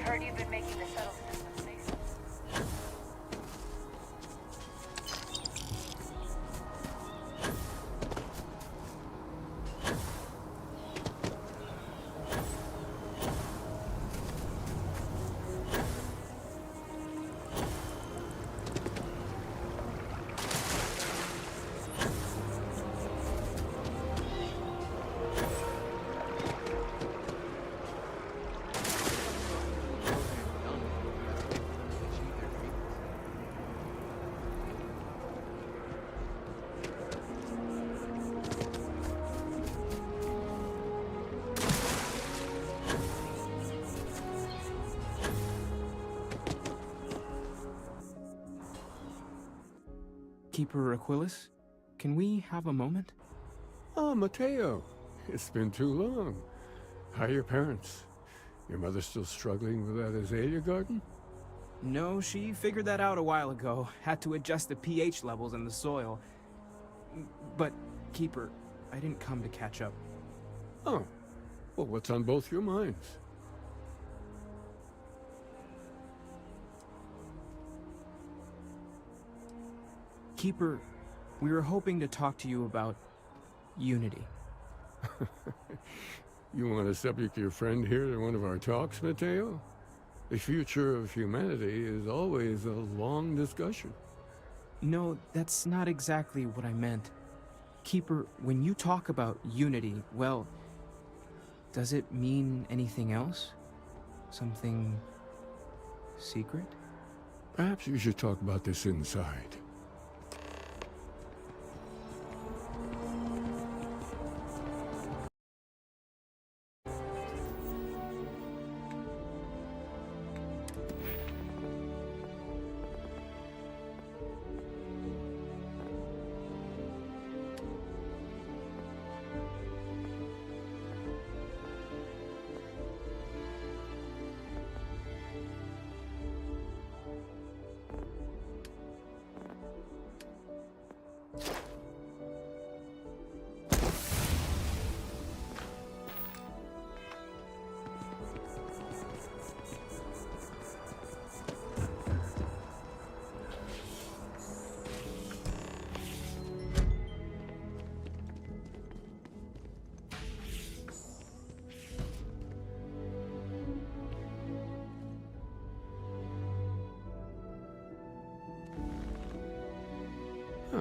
Heard you've been making the shuttle system safer. Keeper Aquilus, can we have a moment? Oh, Mateo. It's been too long. How are your parents? Your mother still struggling with that azalea garden? No, she figured that out a while ago. Had to adjust the pH levels in the soil. But, Keeper, I didn't come to catch up. Oh. Well, what's on both your minds? Keeper, we were hoping to talk to you about unity. You want to subject your friend here to one of our talks, Mateo? The future of humanity is always a long discussion. No, that's not exactly what I meant. Keeper, when you talk about unity, well, does it mean anything else? Something secret? Perhaps you should talk about this inside.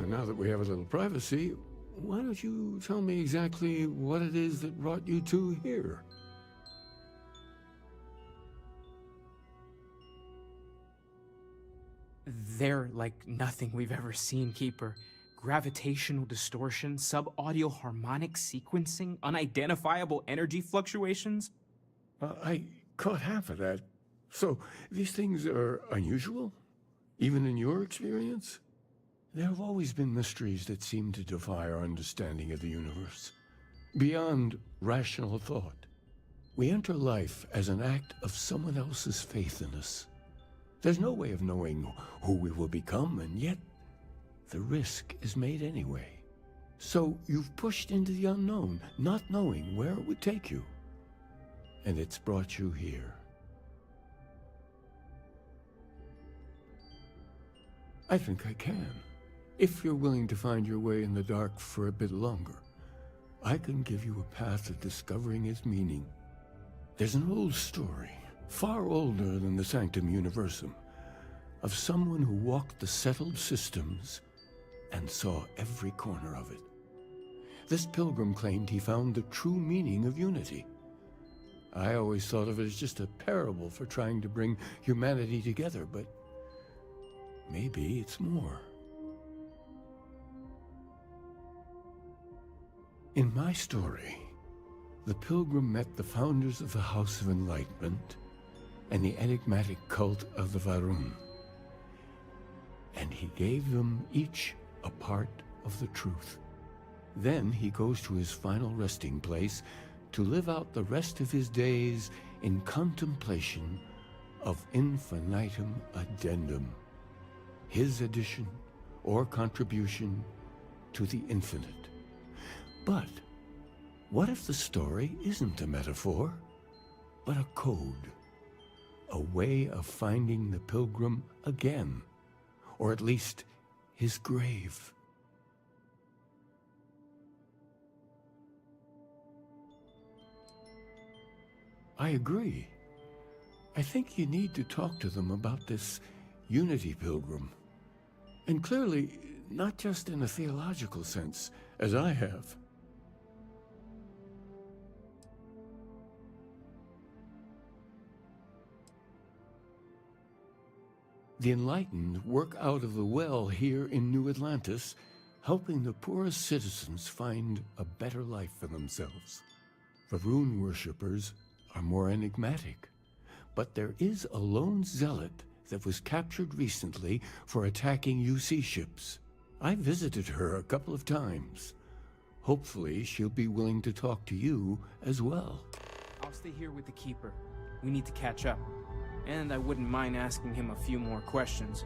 Now that we have a little privacy, why don't you tell me exactly what it is that brought you two here? They're like nothing we've ever seen, Keeper. Gravitational distortion, sub-audio harmonic sequencing, unidentifiable energy fluctuations. I caught half of that. So, these things are unusual? Even in your experience? There have always been mysteries that seem to defy our understanding of the universe. Beyond rational thought. We enter life as an act of someone else's faith in us. There's no way of knowing who we will become, and yet the risk is made anyway. So you've pushed into the unknown, not knowing where it would take you. And it's brought you here. I think I can. If you're willing to find your way in the dark for a bit longer, I can give you a path of discovering its meaning. There's an old story, far older than the Sanctum Universum, of someone who walked the settled systems and saw every corner of it. This pilgrim claimed he found the true meaning of unity. I always thought of it as just a parable for trying to bring humanity together, but maybe it's more. In my story, the pilgrim met the founders of the House of Enlightenment and the enigmatic cult of the Varun. And he gave them each a part of the truth. Then he goes to his final resting place to live out the rest of his days in contemplation of infinitum addendum, his addition or contribution to the infinite. But what if the story isn't a metaphor, but a code? a way of finding the pilgrim again, or at least his grave. I agree. I think you need to talk to them about this Unity Pilgrim. And clearly, not just in a theological sense, as I have. The enlightened work out of the well here in New Atlantis, helping the poorest citizens find a better life for themselves. The rune worshippers are more enigmatic, but there is a lone zealot that was captured recently for attacking UC ships. I visited her a couple of times. Hopefully she'll be willing to talk to you as well. I'll stay here with the Keeper. We need to catch up. And I wouldn't mind asking him a few more questions.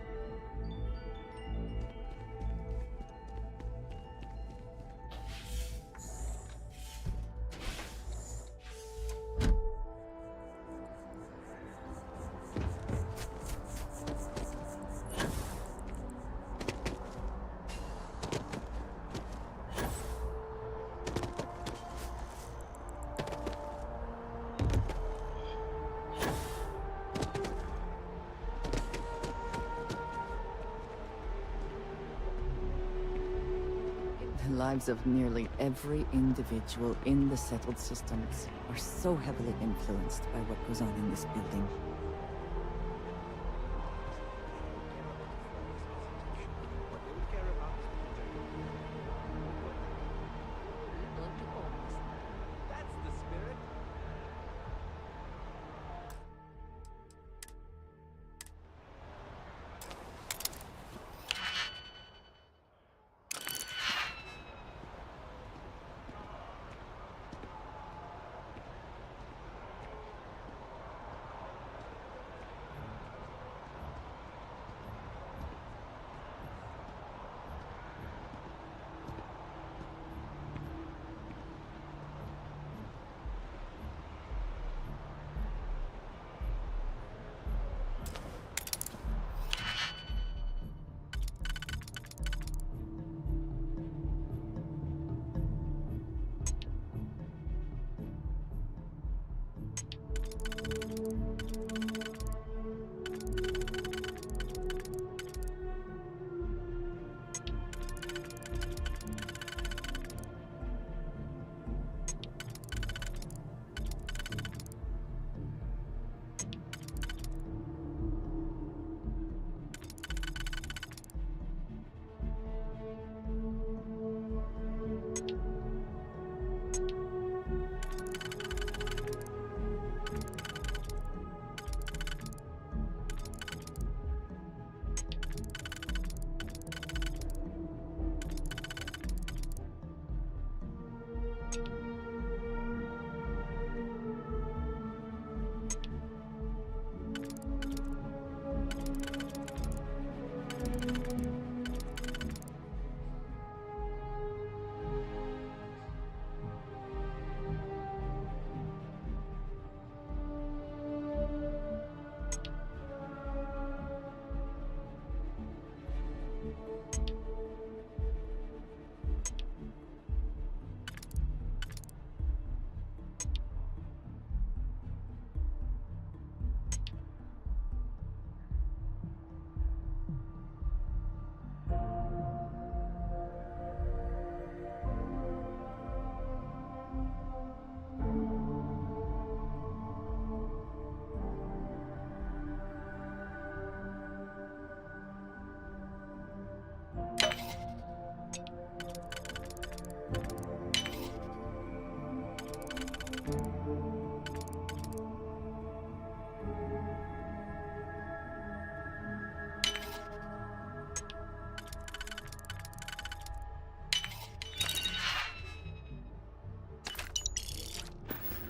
The lives of nearly every individual in the settled systems are so heavily influenced by what goes on in this building.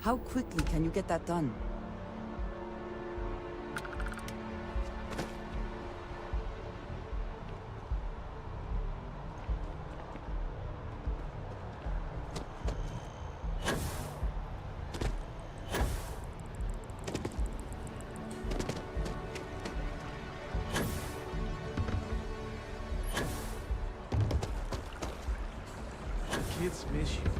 How quickly can you get that done? dismiss you.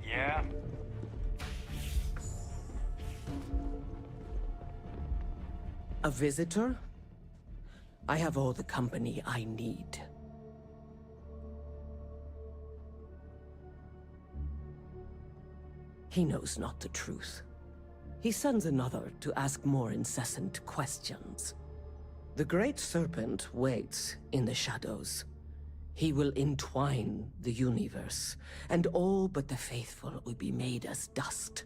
Yeah? A visitor? I have all the company I need. He knows not the truth. He sends another to ask more incessant questions. The Great Serpent waits in the shadows. He will entwine the universe, and all but the faithful will be made as dust.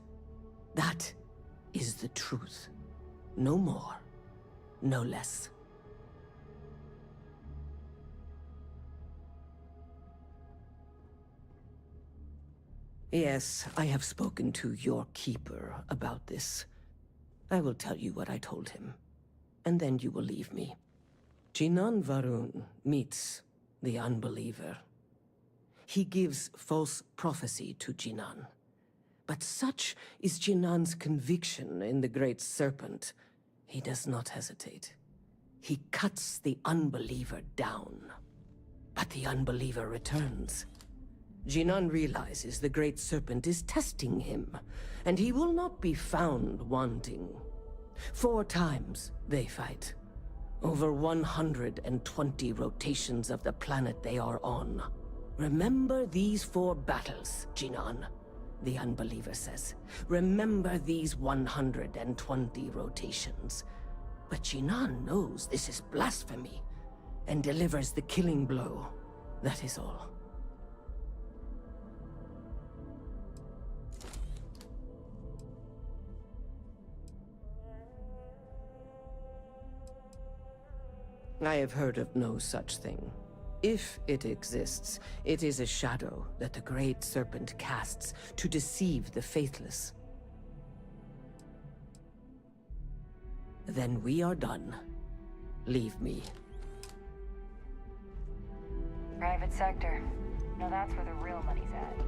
That is the truth. No more, no less. Yes, I have spoken to your keeper about this. I will tell you what I told him, and then you will leave me. Jinan Varun meets the unbeliever. He gives false prophecy to Jinan. But such is Jinan's conviction in the Great Serpent, he does not hesitate. He cuts the unbeliever down. But the unbeliever returns. Jinan realizes the Great Serpent is testing him, and he will not be found wanting. 4 times they fight. Over 120 rotations of the planet they are on. Remember these 4 battles, Jinan, the unbeliever says. Remember these 120 rotations. But Jinan knows this is blasphemy, and delivers the killing blow. That is all. I have heard of no such thing. If it exists, it is a shadow that the Great Serpent casts to deceive the faithless. Then we are done. Leave me. Private sector. Now that's where the real money's at.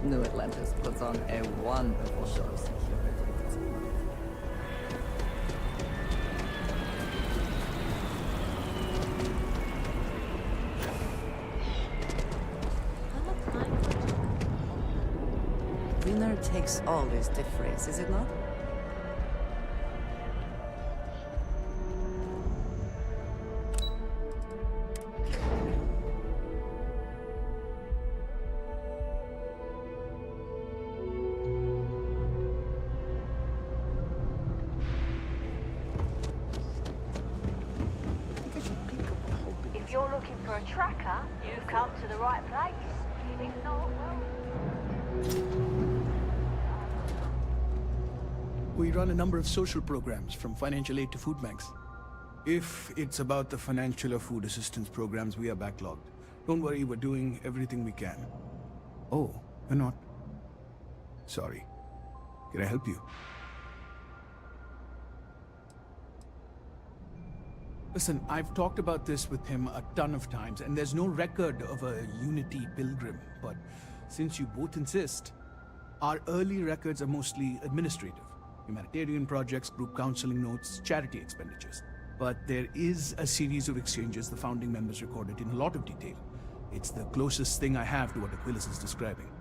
New Atlantis puts on a wonderful show of security. Winner takes all is the phrase, is it not? If you're looking for a tracker, you've come to the right place. If not, well... We run a number of social programs, from financial aid to food banks. If it's about the financial or food assistance programs, we are backlogged. Don't worry, we're doing everything we can. Oh, you're not? Sorry. Can I help you? Listen, I've talked about this with him a ton of times, and there's no record of a Unity pilgrim. But since you both insist, our early records are mostly administrative. Humanitarian projects, group counseling notes, charity expenditures. But there is a series of exchanges the founding members recorded in a lot of detail. It's the closest thing I have to what Aquilus is describing.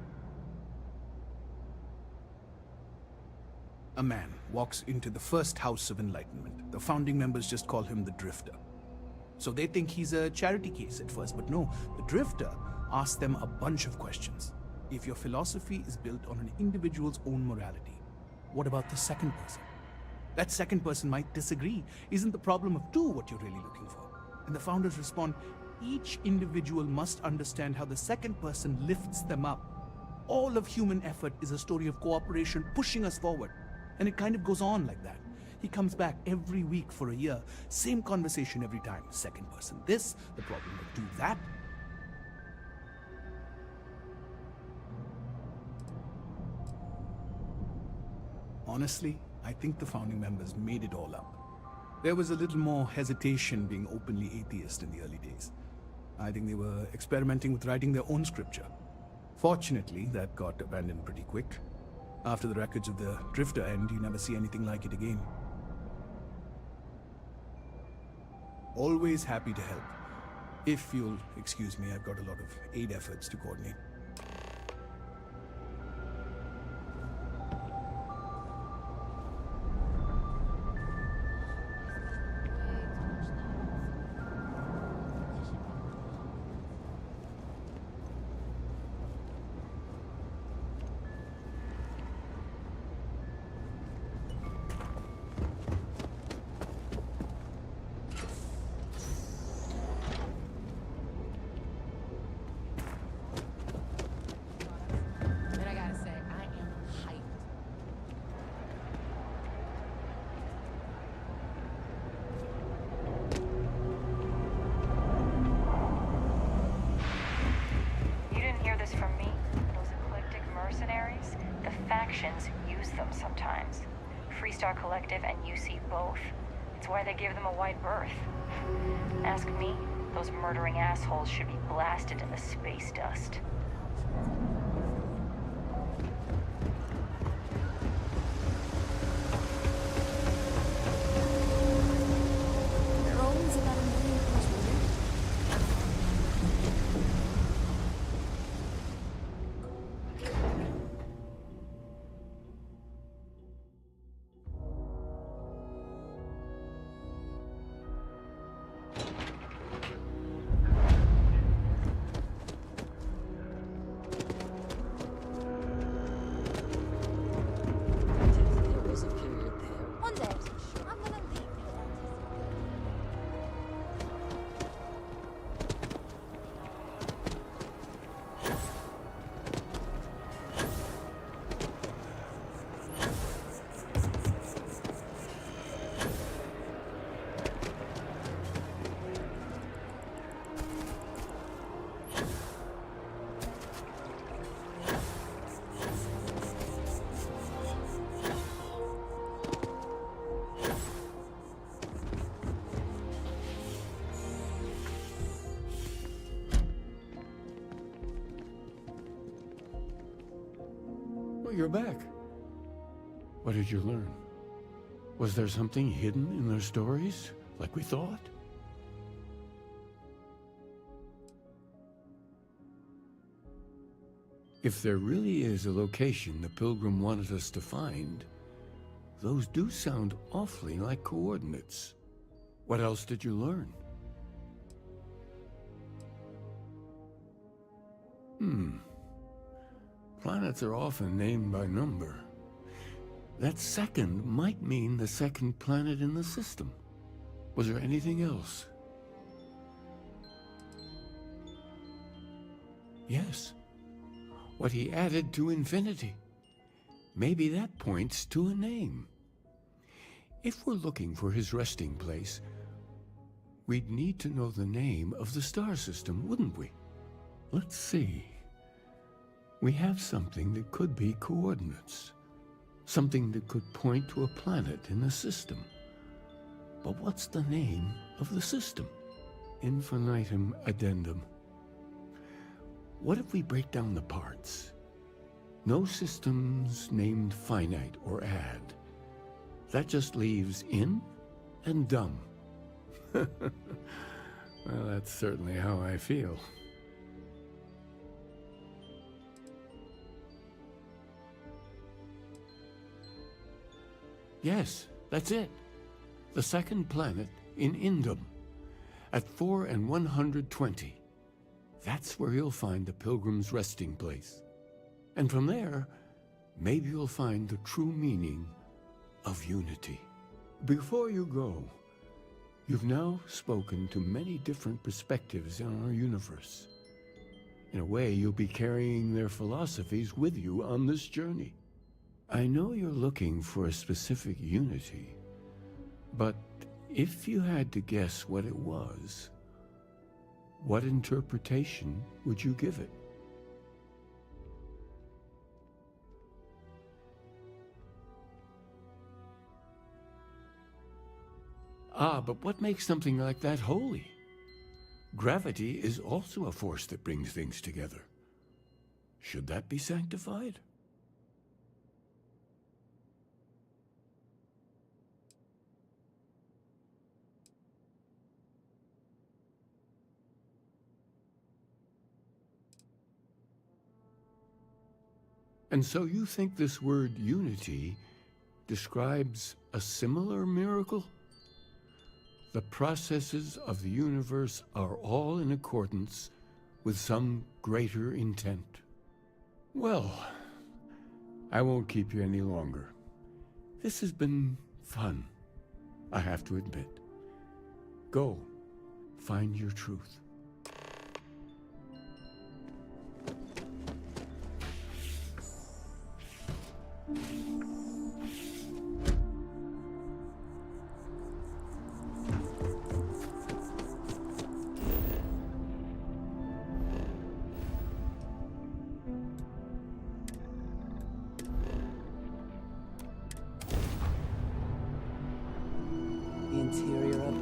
A man walks into the first house of enlightenment. The founding members just call him the Drifter. So they think he's a charity case at first, but no, the Drifter asks them a bunch of questions. If your philosophy is built on an individual's own morality, what about the second person? That second person might disagree. Isn't the problem of two what you're really looking for? And the founders respond, each individual must understand how the second person lifts them up. All of human effort is a story of cooperation pushing us forward. And it kind of goes on like that. He comes back every week for a year. Same conversation every time. Second person this, the problem of two that. Honestly, I think the founding members made it all up. There was a little more hesitation being openly atheist in the early days. I think they were experimenting with writing their own scripture. Fortunately, that got abandoned pretty quick. After the records of the Drifter end, you never see anything like it again. Always happy to help. If you'll excuse me, I've got a lot of aid efforts to coordinate. And I gotta say, I am hyped. You didn't hear this from me? Those eclectic mercenaries? The factions use them sometimes. Freestar Collective and UC both. It's why they give them a wide berth. Ask me, those murdering assholes should be blasted in the space dust. They're always about a million years older. There was a period there. One day, I'm gonna leave. Well, you're back. What did you learn? Was there something hidden in their stories, like we thought? If there really is a location the Pilgrim wanted us to find, those do sound awfully like coordinates. What else did you learn? Planets are often named by number. That second might mean the second planet in the system. Was there anything else? Yes. What he added to infinity. Maybe that points to a name. If we're looking for his resting place, we'd need to know the name of the star system, wouldn't we? Let's see. We have something that could be coordinates. Something that could point to a planet in the system. But what's the name of the system? Infinitum addendum. What if we break down the parts? No systems named finite or add. That just leaves in and dumb. Well, that's certainly how I feel. Yes, that's it. The second planet in Indum, at 4 and 120. That's where you'll find the Pilgrim's resting place. And from there, maybe you'll find the true meaning of unity. Before you go, you've now spoken to many different perspectives in our universe. In a way, you'll be carrying their philosophies with you on this journey. I know you're looking for a specific unity, but if you had to guess what it was, what interpretation would you give it? Ah, but what makes something like that holy? Gravity is also a force that brings things together. Should that be sanctified? And so you think this word unity describes a similar miracle? The processes of the universe are all in accordance with some greater intent. Well, I won't keep you any longer. This has been fun, I have to admit. Go, find your truth. The interior of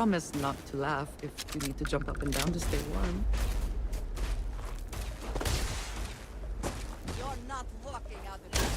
promise not to laugh if you need to jump up and down to stay warm. You're not walking out of here.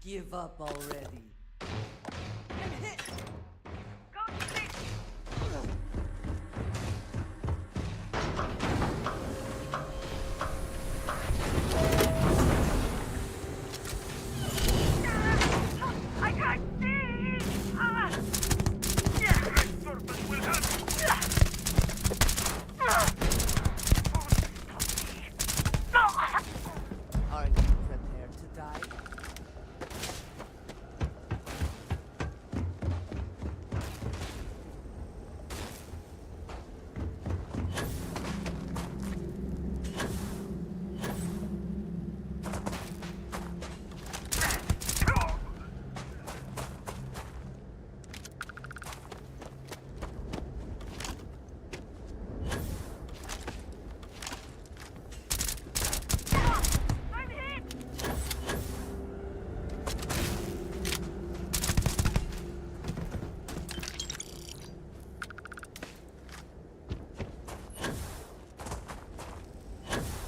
Give up already. Are you prepared to die?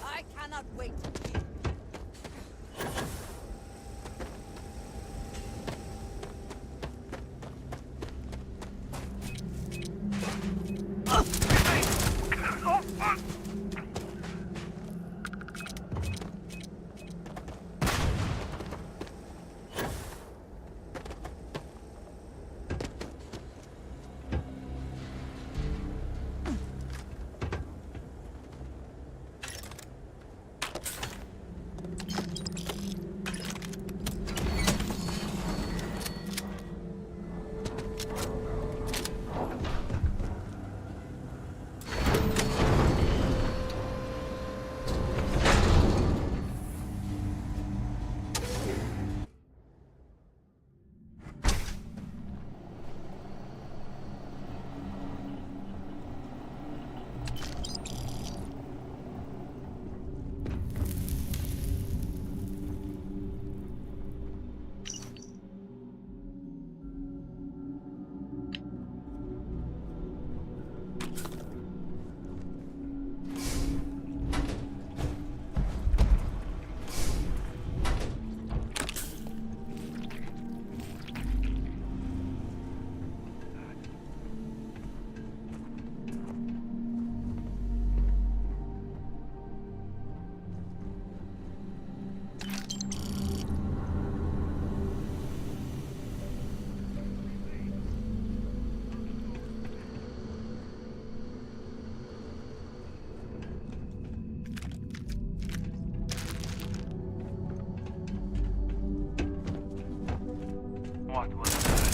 I cannot wait. What was that?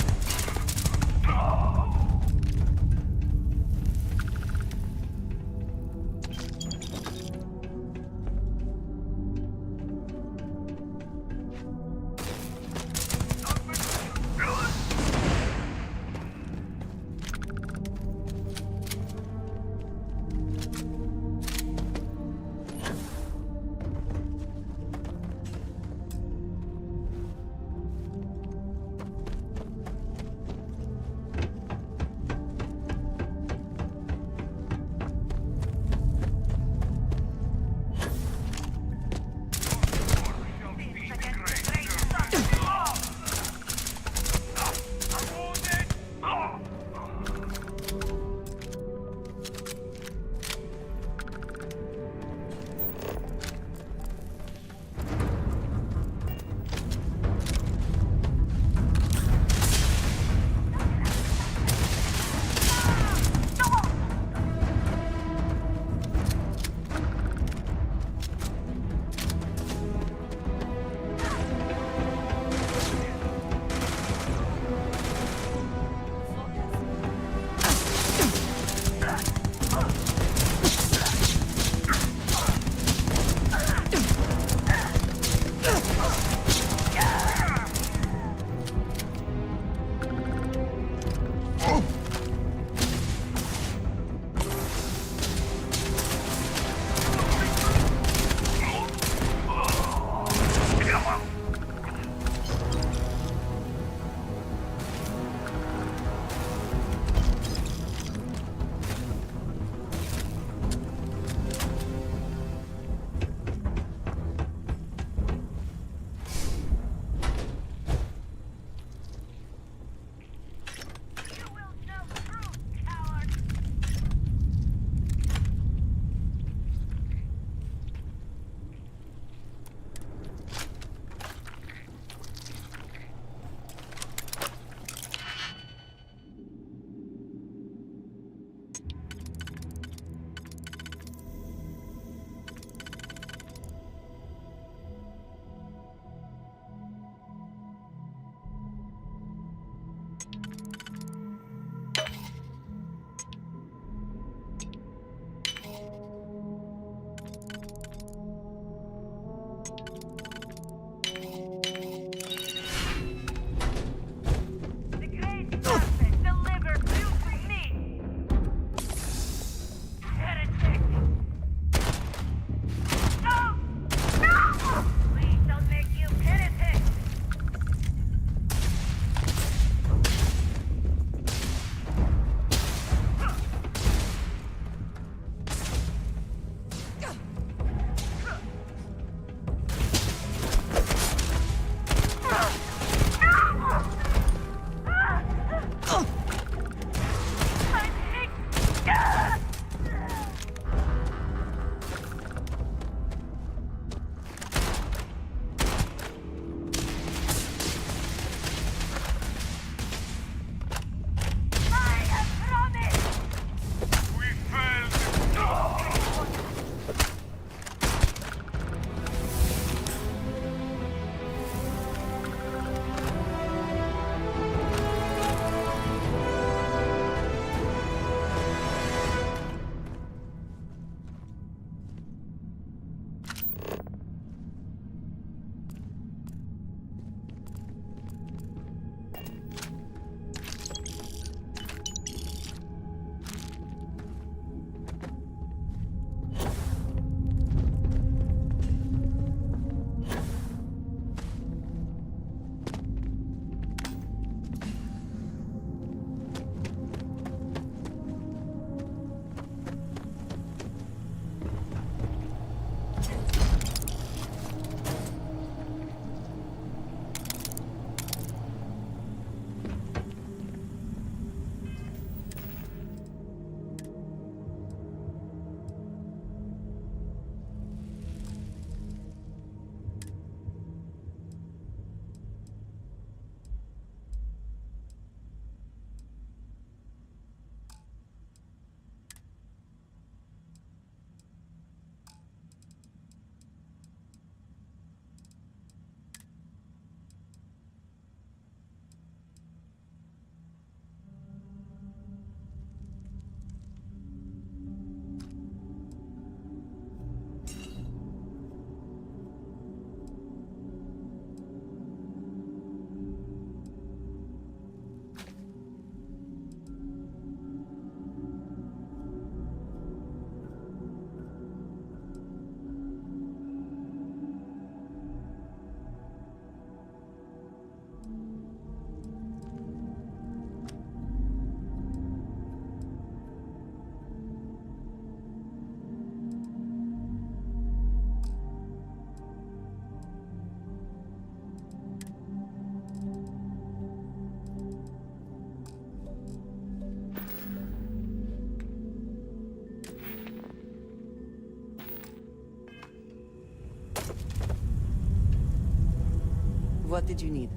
What did you need?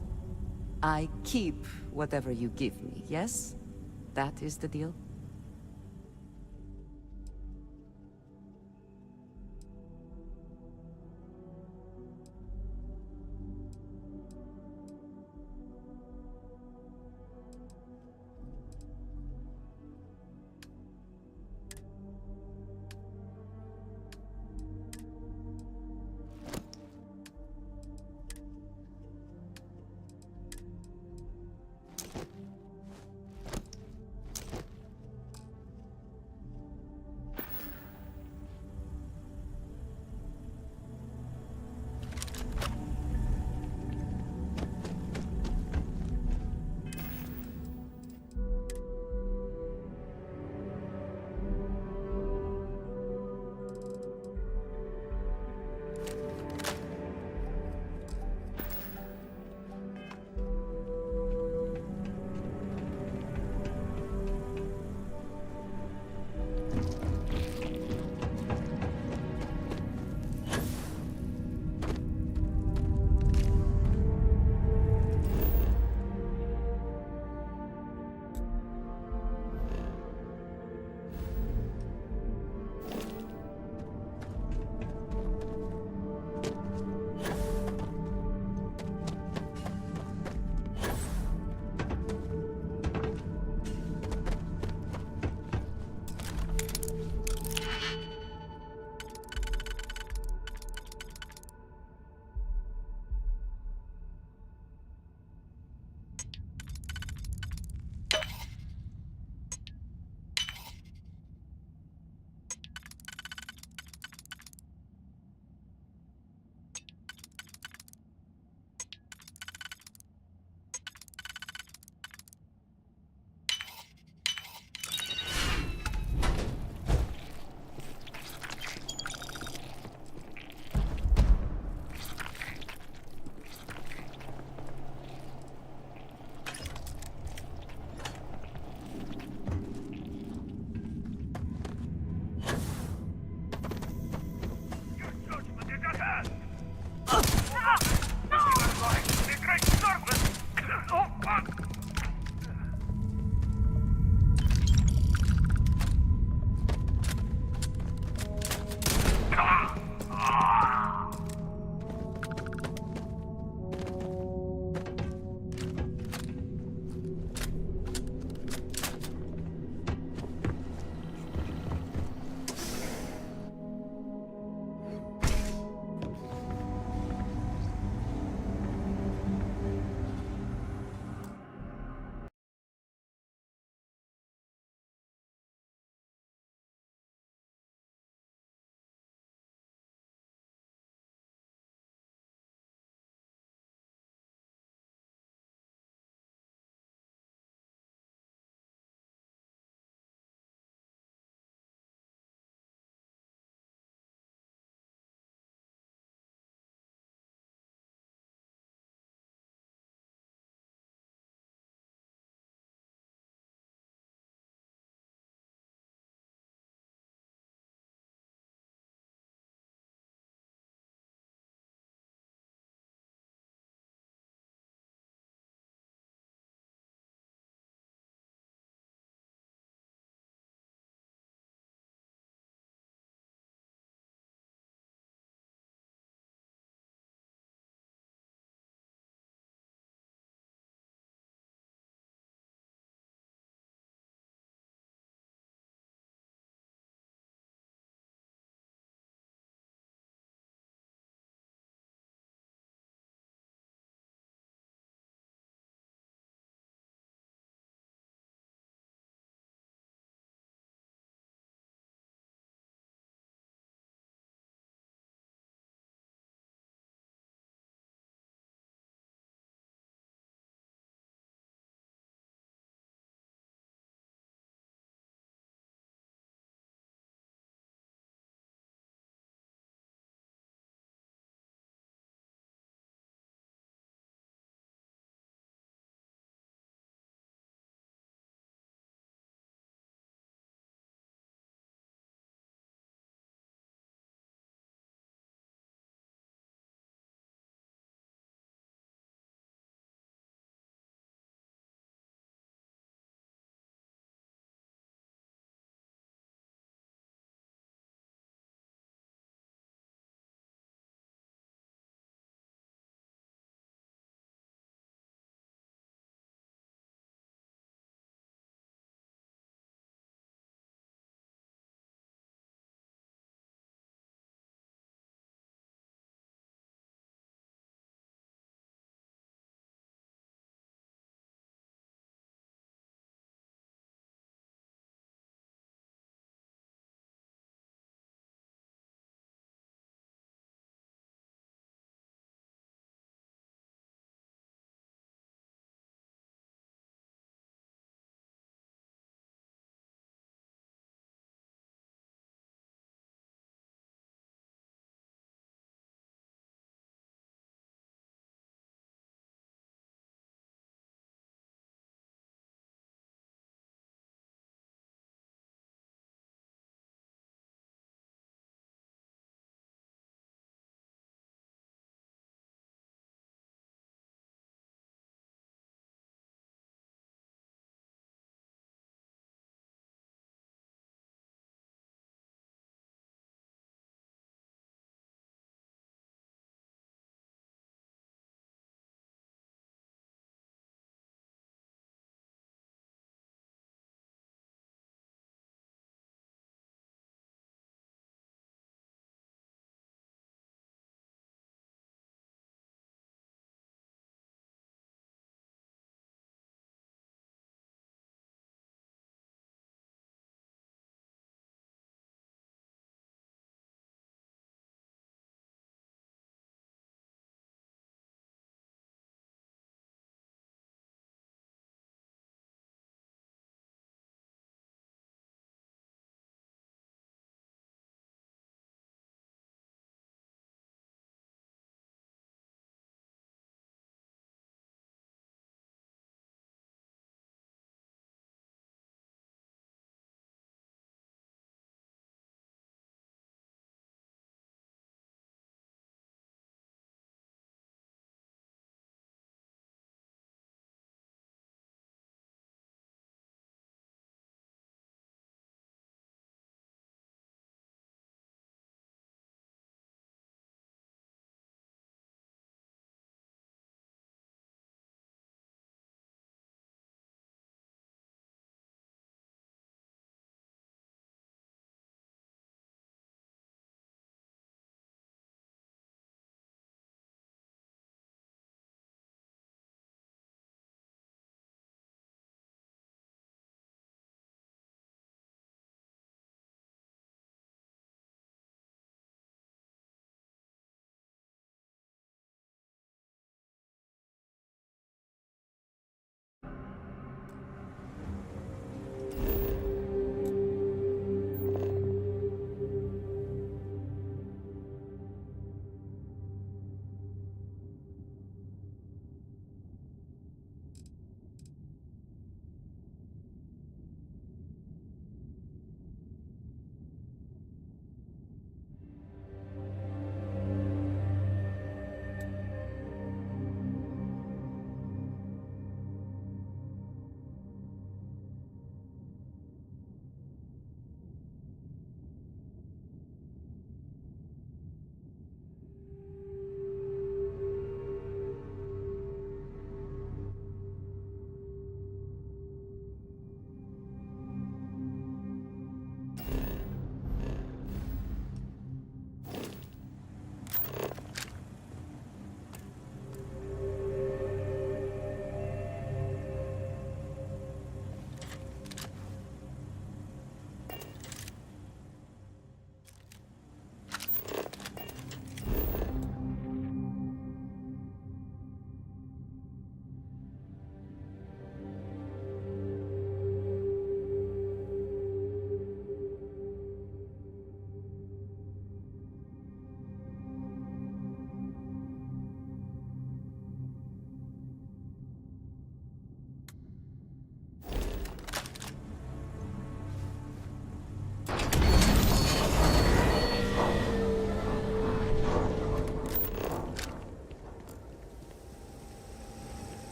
I keep whatever you give me, yes? That is the deal?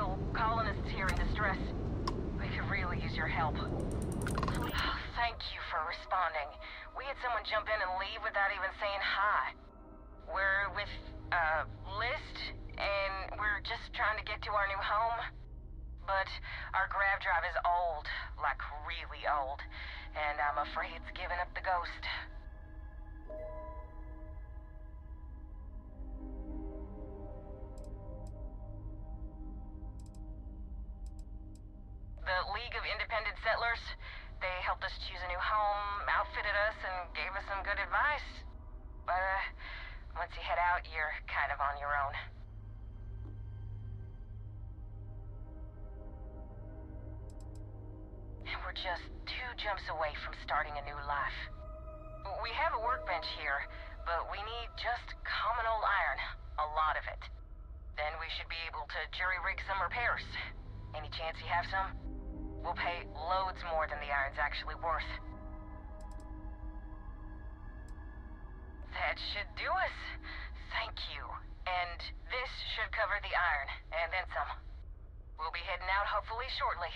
illegal colonists here in distress. We could really use your help. Please. Thank you for responding. We had someone jump in and leave without even saying hi. We're with, List, and we're just trying to get to our new home. But our grav drive is old, like really old, and I'm afraid it's giving up the ghost. The League of Independent Settlers, they helped us choose a new home, outfitted us, and gave us some good advice. But, once you head out, you're kind of on your own. And we're just 2 jumps away from starting a new life. We have a workbench here, but we need just common old iron. A lot of it. Then we should be able to jury-rig some repairs. Any chance you have some? We'll pay loads more than the iron's actually worth. That should do us. Thank you. And this should cover the iron, and then some. We'll be heading out hopefully shortly.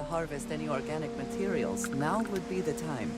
Harvest any organic materials, now would be the time.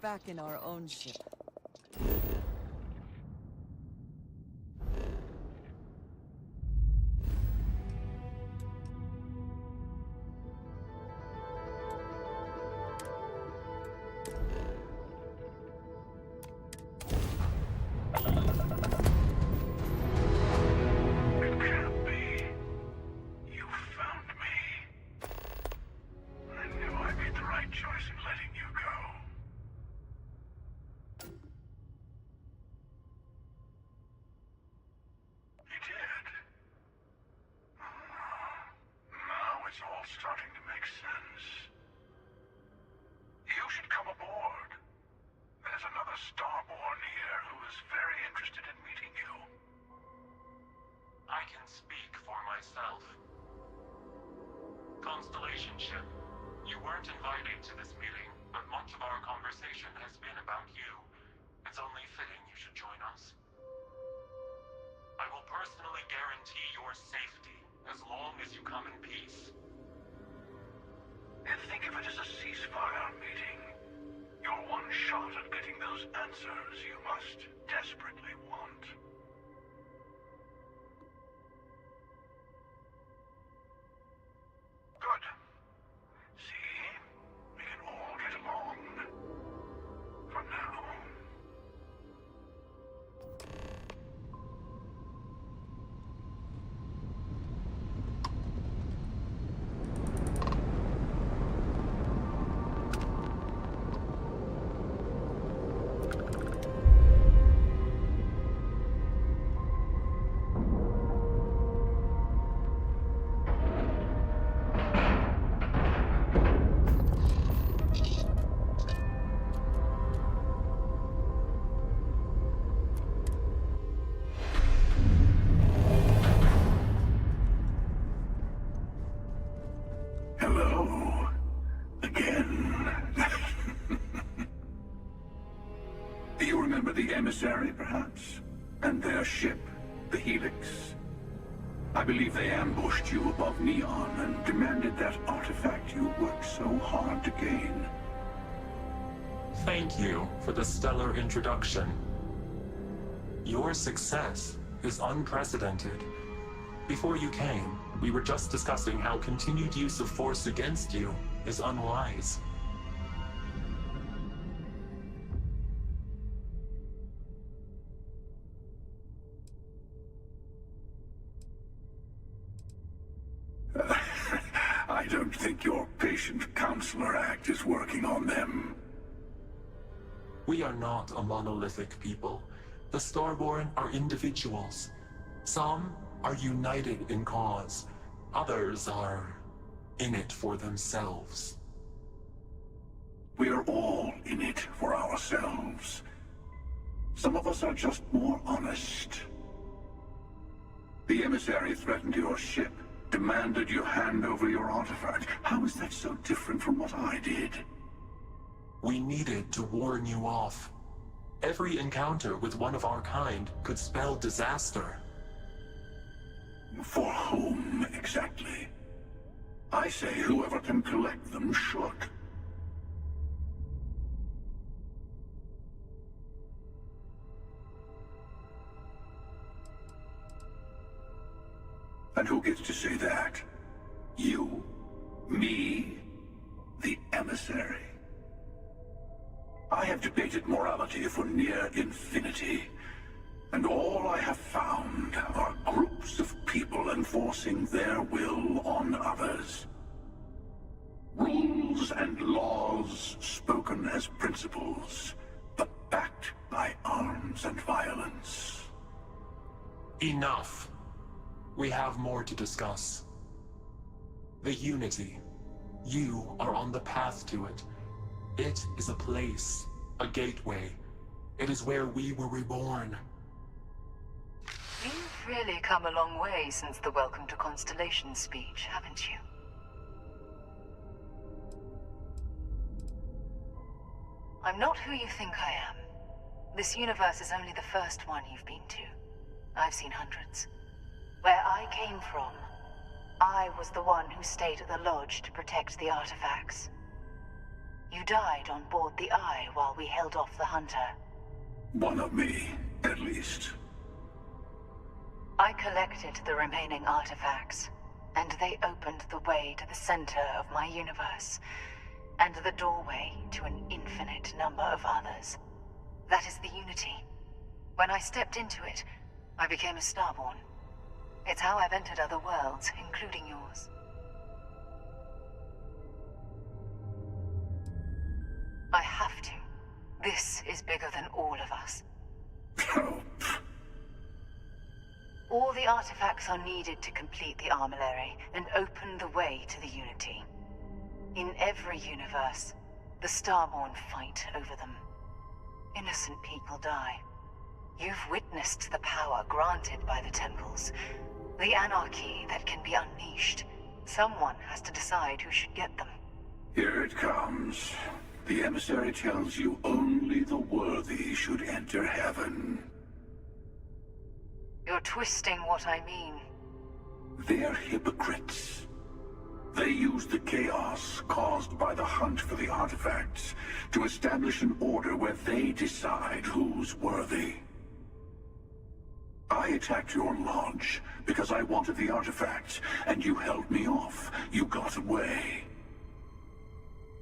back in our own ship. It can't be. You found me. I knew I made the right choice in letting you go. You did. Now it's all starting to make sense. You should come aboard. There's another Starborn here who is very interested in meeting you. I can speak for myself. Constellation ship, you weren't invited to this meeting, but much of our conversation has been about you. It's only fitting you should join us. I will personally guarantee your safety as long as you come in peace. And think of it as a ceasefire meeting. Your one shot at getting those answers you must desperately want. Good. See? We can all get along. For now. Hello. Again. Do you remember the emissary, perhaps? And their ship, the Helix? I believe they ambushed you above Neon and demanded that artifact you worked so hard to gain. Thank you for the stellar introduction. Your success is unprecedented. Before you came, we were just discussing how continued use of force against you is unwise. I don't think your patient counselor act is working on them. We are not a monolithic people. The Starborn are individuals. Some are united in cause. Others are in it for themselves. We are all in it for ourselves. Some of us are just more honest. The emissary threatened your ship, demanded you hand over your artifact. How is that so different from what I did? We needed to warn you off. Every encounter with one of our kind could spell disaster. For whom, exactly? I say whoever can collect them should. And who gets to say that? You? Me? The emissary? I have debated morality for near infinity, and all I have found are groups of people enforcing their will on others. Rules and laws spoken as principles, but backed by arms and violence. Enough. We have more to discuss. The Unity. You are on the path to it. It is a place, a gateway. It is where we were reborn. You've really come a long way since the Welcome to Constellation speech, haven't you? I'm not who you think I am. This universe is only the first one you've been to. I've seen hundreds. Where I came from, I was the one who stayed at the lodge to protect the artifacts. You died on board the Eye while we held off the Hunter. One of me, at least. I collected the remaining artifacts, and they opened the way to the center of my universe, and the doorway to an infinite number of others. That is the Unity. When I stepped into it, I became a Starborn. It's how I've entered other worlds, including yours. I have to. This is bigger than all of us. All the artifacts are needed to complete the armillary and open the way to the Unity. In every universe, the Starborn fight over them. Innocent people die. You've witnessed the power granted by the temples, the anarchy that can be unleashed. Someone has to decide who should get them. Here it comes. The emissary tells you only the worthy should enter heaven. You're twisting what I mean. They're hypocrites. They use the chaos caused by the hunt for the artifacts to establish an order where they decide who's worthy. I attacked your lodge because I wanted the artifacts, and you held me off. You got away.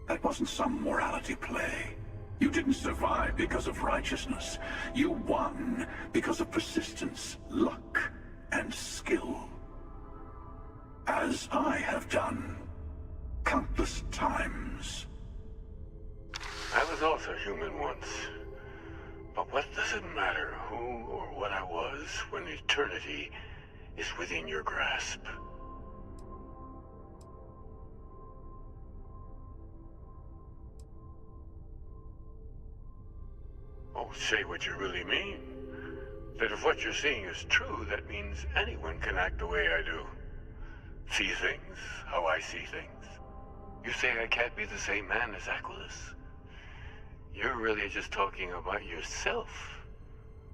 That wasn't some morality play. You didn't survive because of righteousness. You won because of persistence, luck, and skill. As I have done countless times. I was also human once. But what does it matter who or what I was when eternity is within your grasp? Oh, say what you really mean. That if what you're seeing is true, that means anyone can act the way I do. See things how I see things. You say I can't be the same man as Aquilus? You're really just talking about yourself.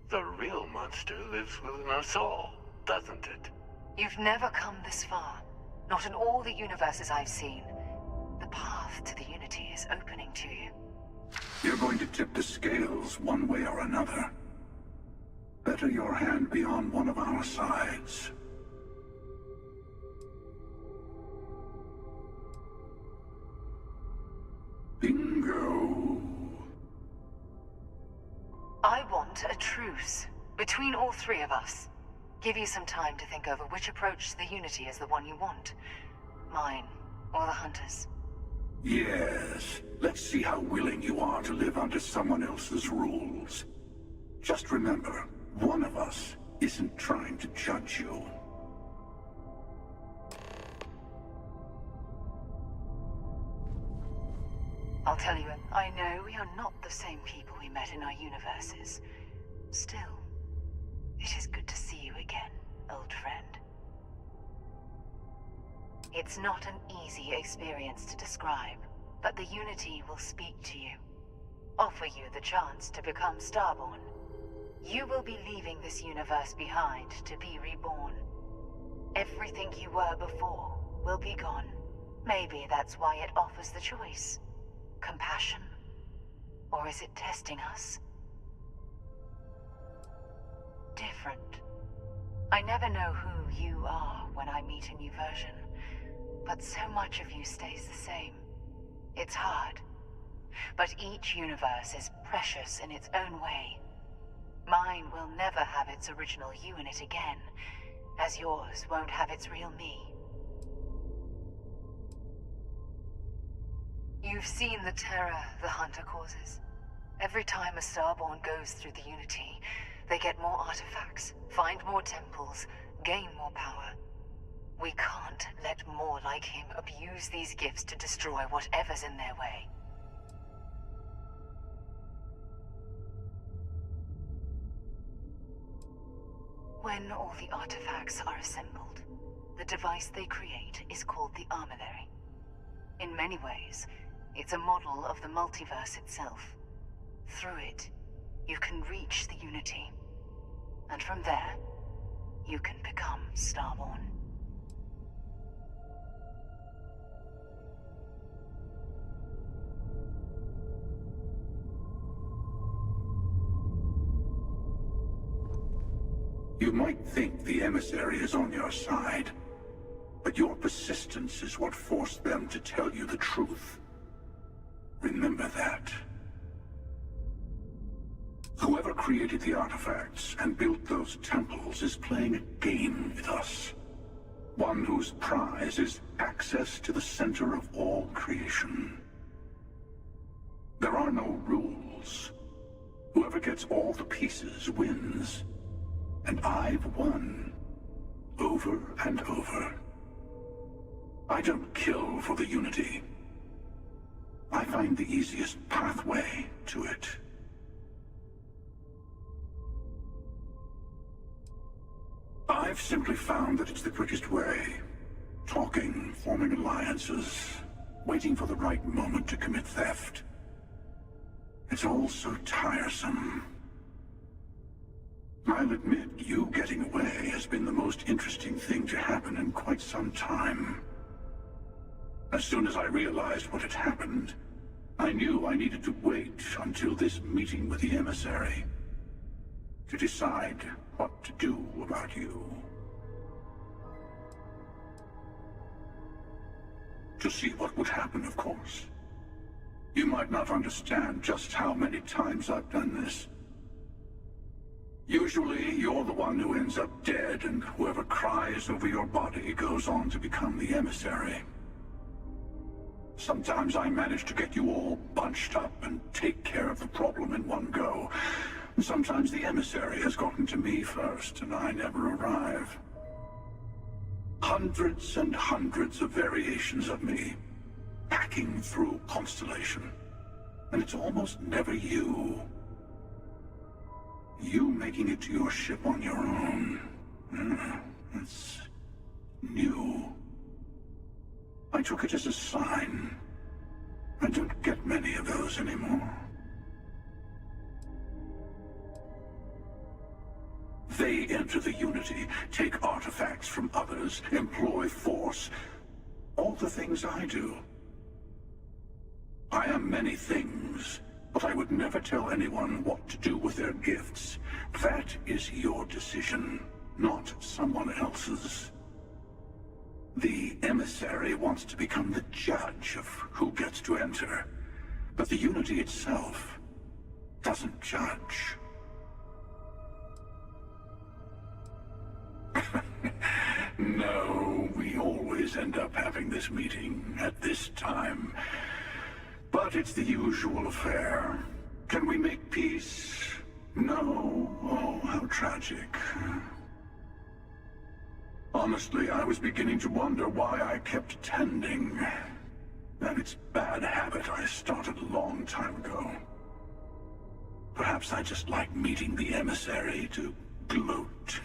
The real monster lives within us all, doesn't it? You've never come this far. Not in all the universes I've seen. The path to the Unity is opening to you. You're going to tip the scales one way or another. Better your hand be on one of our sides. Bingo. I want a truce between all three of us. Give you some time to think over which approach to the Unity is the one you want. Mine, or the Hunter's. Yes. Let's see how willing you are to live under someone else's rules. Just remember, one of us isn't trying to judge you. I'll tell you, I know we are not the same people we met in our universes. Still, it is good to see you again, old friend. It's not an easy experience to describe, but the Unity will speak to you. Offer you the chance to become Starborn. You will be leaving this universe behind to be reborn. Everything you were before will be gone. Maybe that's why it offers the choice. Compassion? Or is it testing us? Different. I never know who you are when I meet a new version, but so much of you stays the same. It's hard. But each universe is precious in its own way. Mine will never have its original you in it again, as yours won't have its real me. You've seen the terror the Hunter causes. Every time a Starborn goes through the Unity, they get more artifacts, find more temples, gain more power. We can't let more like him abuse these gifts to destroy whatever's in their way. When all the artifacts are assembled, the device they create is called the Armillary. In many ways, it's a model of the multiverse itself. Through it, you can reach the Unity. And from there, you can become Starborn. You might think the emissary is on your side, but your persistence is what forced them to tell you the truth. Remember that. Whoever created the artifacts and built those temples is playing a game with us. One whose prize is access to the center of all creation. There are no rules. Whoever gets all the pieces wins. And I've won. Over and over. I don't kill for the Unity. I find the easiest pathway to it. I've simply found that it's the quickest way. Talking, forming alliances, waiting for the right moment to commit theft. It's all so tiresome. I'll admit, you getting away has been the most interesting thing to happen in quite some time. As soon as I realized what had happened, I knew I needed to wait until this meeting with the emissary to decide what to do about you. To see what would happen, of course. You might not understand just how many times I've done this. Usually, you're the one who ends up dead, and whoever cries over your body goes on to become the emissary. Sometimes I manage to get you all bunched up and take care of the problem in one go. Sometimes the emissary has gotten to me first, and I never arrive. Hundreds and hundreds of variations of me, hacking through Constellation. And it's almost never you. You making it to your ship on your own. It's new. I took it as a sign. I don't get many of those anymore. They enter the Unity, take artifacts from others, employ force. All the things I do. I am many things, but I would never tell anyone what to do with their gifts. That is your decision, not someone else's. The emissary wants to become the judge of who gets to enter, but the Unity itself doesn't judge. No, we always end up having this meeting at this time. But it's the usual affair. Can we make peace? No. Oh, how tragic. Honestly, I was beginning to wonder why I kept attending. And it's bad habit I started a long time ago. Perhaps I just like meeting the emissary to gloat.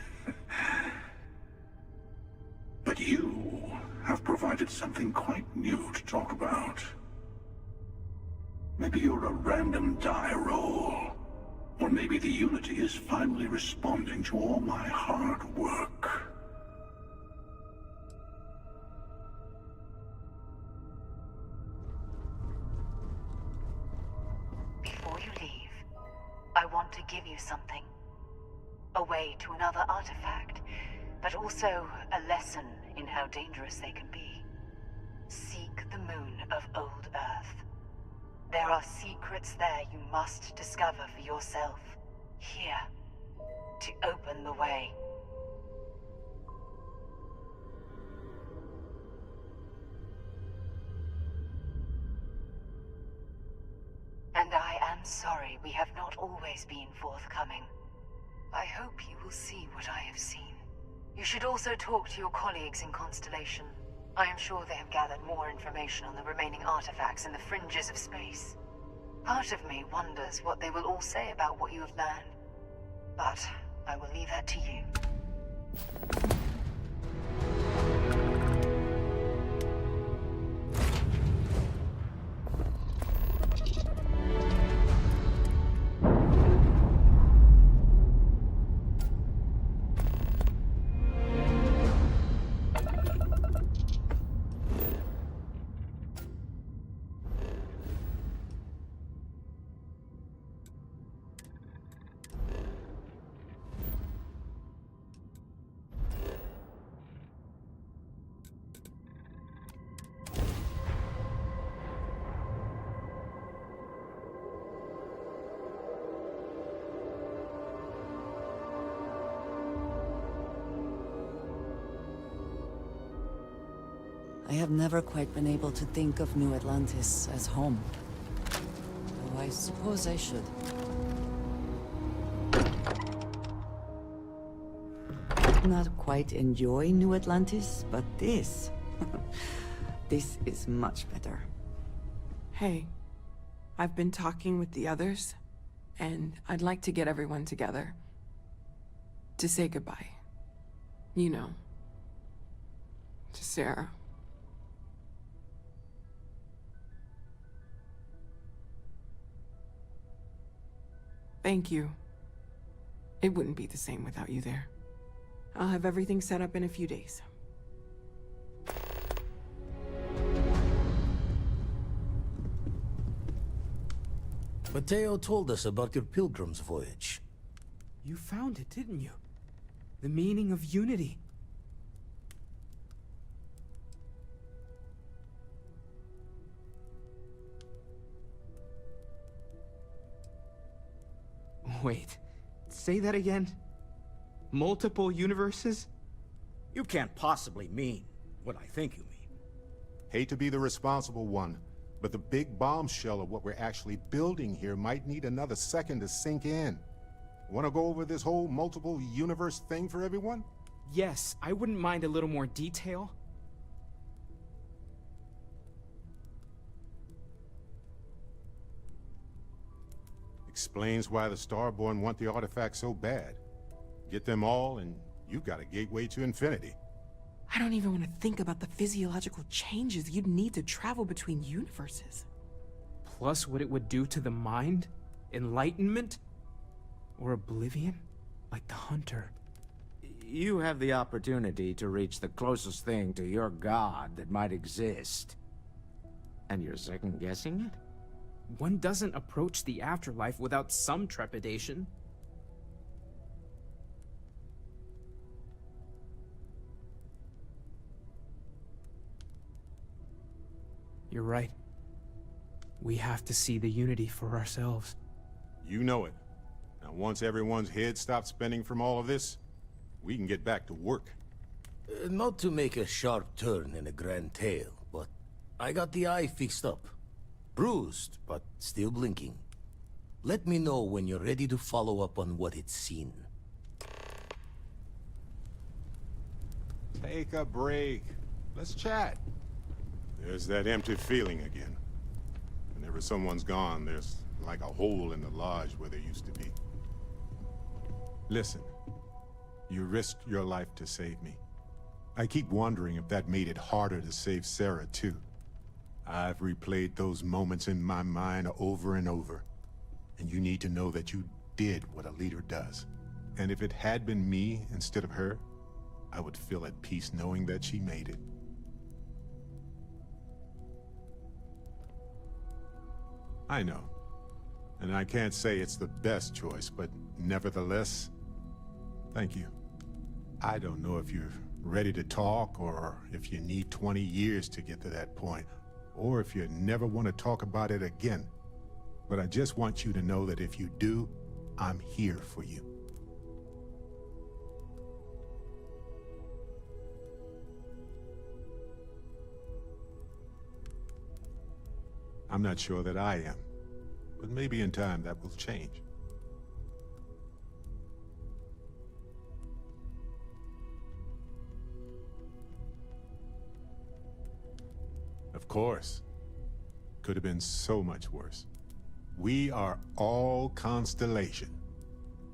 But you have provided something quite new to talk about. Maybe you're a random die roll. Or maybe the Unity is finally responding to all my hard work. Before you leave, I want to give you something. A way to another artifact, but also a lesson in how dangerous they can be. Seek the moon of old Earth. There are secrets there you must discover for yourself. Here, to open the way. And I am sorry we have not always been forthcoming. I hope you will see what I have seen. You should also talk to your colleagues in Constellation. I am sure they have gathered more information on the remaining artifacts in the fringes of space. Part of me wonders what they will all say about what you have learned. But I will leave that to you. I have never quite been able to think of New Atlantis as home. Though I suppose I should. Not quite enjoy New Atlantis, but this... this is much better. Hey, I've been talking with the others, and I'd like to get everyone together. To say goodbye. You know. To Sarah. Thank you. It wouldn't be the same without you there. I'll have everything set up in a few days. Mateo told us about your pilgrim's voyage. You found it, didn't you? The meaning of unity. Wait, say that again? Multiple universes? You can't possibly mean what I think you mean. Hate to be the responsible one, but the big bombshell of what we're actually building here might need another second to sink in. Want to go over this whole multiple universe thing for everyone? Yes, I wouldn't mind a little more detail. Explains why the Starborn want the artifact so bad. Get them all, and you've got a gateway to infinity. I don't even want to think about the physiological changes you'd need to travel between universes. Plus what it would do to the mind? Enlightenment? Or oblivion? Like the Hunter. You have the opportunity to reach the closest thing to your god that might exist. And you're second-guessing it? One doesn't approach the afterlife without some trepidation. You're right. We have to see the unity for ourselves. You know it. Now, once everyone's head stops spinning from all of this, we can get back to work. Not to make a sharp turn in a grand tale, but I got the eye fixed up. Bruised, but still blinking. Let me know when you're ready to follow up on what it's seen. Take a break. Let's chat. There's that empty feeling again. Whenever someone's gone, there's like a hole in the lodge where there used to be. Listen, you risked your life to save me. I keep wondering if that made it harder to save Sarah, too. I've replayed those moments in my mind over and over. And you need to know that you did what a leader does. And if it had been me instead of her, I would feel at peace knowing that she made it. I know. And I can't say it's the best choice, but nevertheless, thank you. I don't know if you're ready to talk, or if you need 20 years to get to that point, or if you never want to talk about it again. But I just want you to know that if you do, I'm here for you. I'm not sure that I am, but maybe in time that will change. Of course. Could have been so much worse. We are all constellation.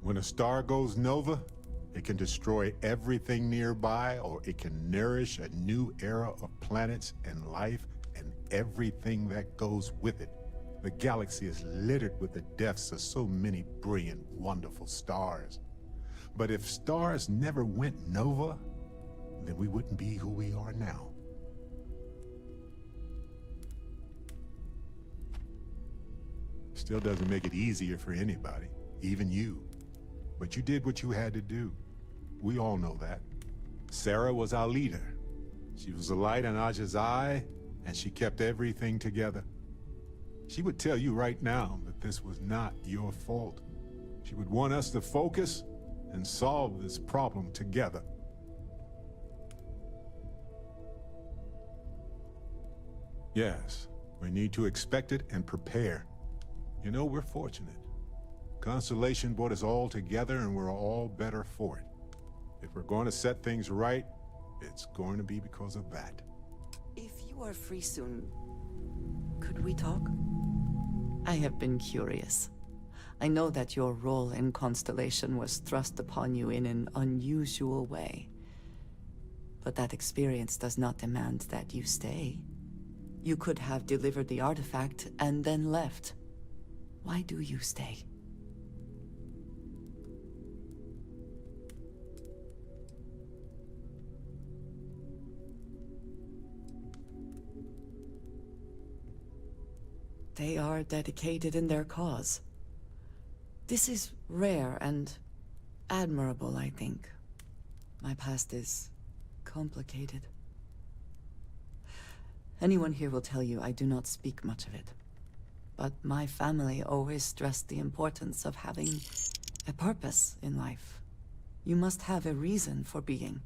When a star goes nova, it can destroy everything nearby, or it can nourish a new era of planets and life and everything that goes with it. The galaxy is littered with the deaths of so many brilliant, wonderful stars. But if stars never went nova, then we wouldn't be who we are now. Still doesn't make it easier for anybody, even you. But you did what you had to do. We all know that. Sarah was our leader. She was the light in Aja's eye, and she kept everything together. She would tell you right now that this was not your fault. She would want us to focus and solve this problem together. Yes, we need to expect it and prepare. You know, we're fortunate. Constellation brought us all together and we're all better for it. If we're going to set things right, it's going to be because of that. If you are free soon, could we talk? I have been curious. I know that your role in Constellation was thrust upon you in an unusual way. But that experience does not demand that you stay. You could have delivered the artifact and then left. Why do you stay? They are dedicated in their cause. This is rare and admirable, I think. My past is complicated. Anyone here will tell you I do not speak much of it. But my family always stressed the importance of having a purpose in life. You must have a reason for being.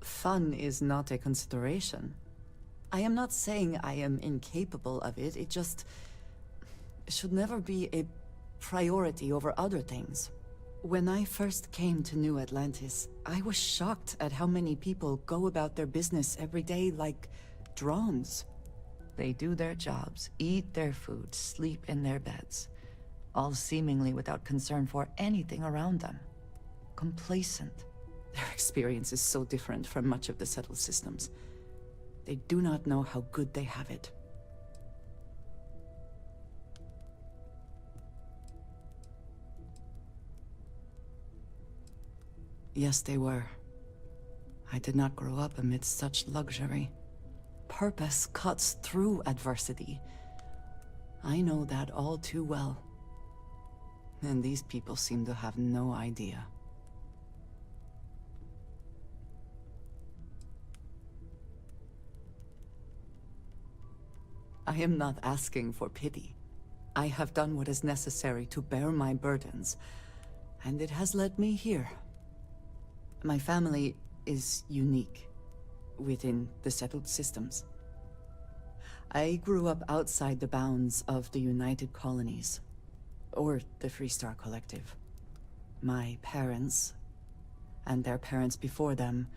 Fun is not a consideration. I am not saying I am incapable of it, it just should never be a priority over other things. When I first came to New Atlantis, I was shocked at how many people go about their business every day like drones. They do their jobs, eat their food, sleep in their beds, all seemingly without concern for anything around them. Complacent. Their experience is so different from much of the settled systems. They do not know how good they have it. Yes, they were. I did not grow up amidst such luxury. Purpose cuts through adversity. I know that all too well. And these people seem to have no idea. I am not asking for pity. I have done what is necessary to bear my burdens, and it has led me here. My family is unique within the settled systems. I grew up outside the bounds of the United Colonies, or the Freestar Collective. My parents, and their parents before them,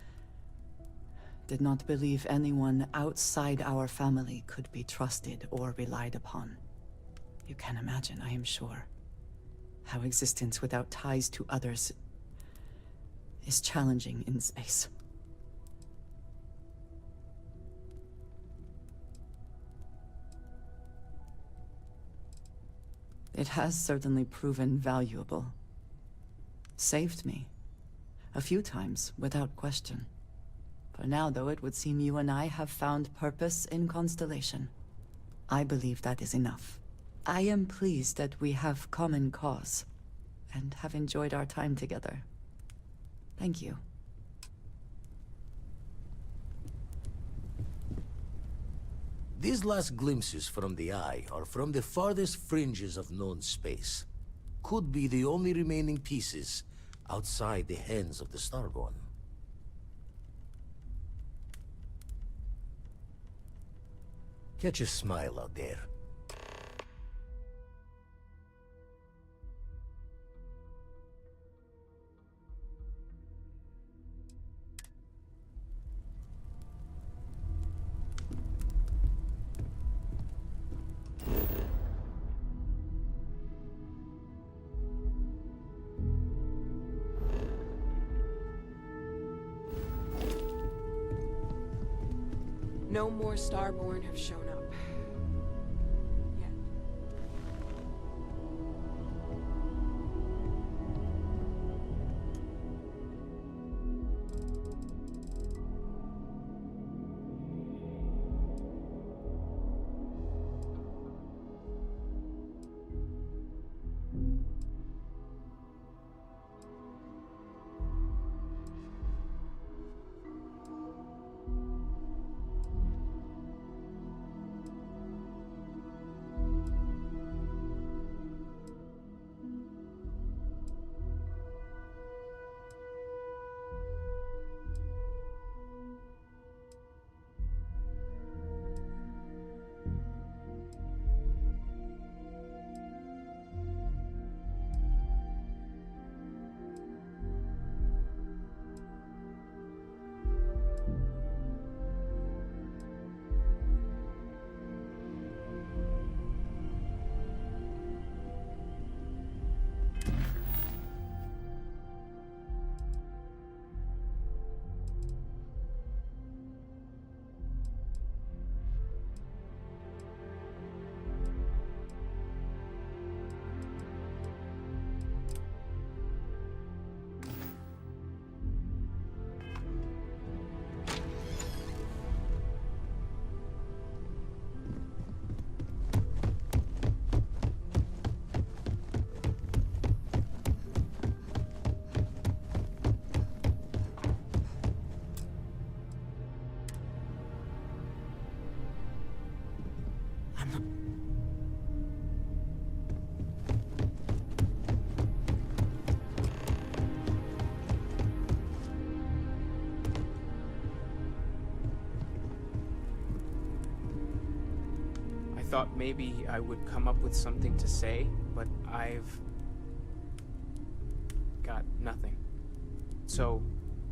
did not believe anyone outside our family could be trusted or relied upon. You can imagine, I am sure, how existence without ties to others is challenging in space. It has certainly proven valuable. Saved me. A few times, without question. For now, though, it would seem you and I have found purpose in Constellation. I believe that is enough. I am pleased that we have common cause, and have enjoyed our time together. Thank you. These last glimpses from the Eye are from the farthest fringes of known space. Could be the only remaining pieces outside the hands of the Stargone. Catch a smile out there. No more Starborn have shown up. Yet. thought maybe I would come up with something to say, but I've got nothing. So,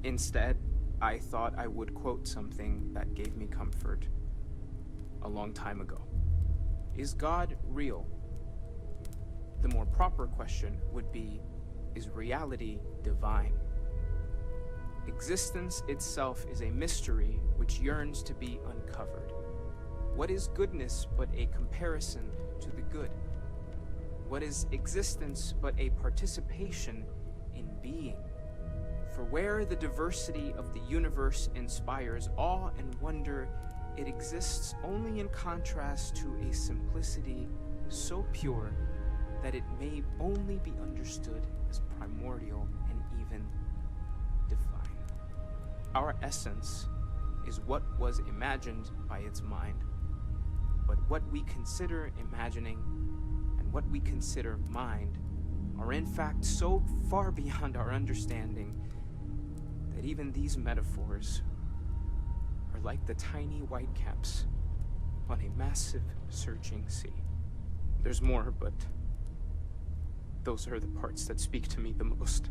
instead, I thought I would quote something that gave me comfort a long time ago. Is God real? The more proper question would be, is reality divine? Existence itself is a mystery which yearns to be uncovered. What is goodness but a comparison to the good? What is existence but a participation in being? For where the diversity of the universe inspires awe and wonder, it exists only in contrast to a simplicity so pure that it may only be understood as primordial and even divine. Our essence is what was imagined by its mind. But what we consider imagining and what we consider mind are in fact so far beyond our understanding that even these metaphors are like the tiny whitecaps on a massive searching sea. There's more, but those are the parts that speak to me the most.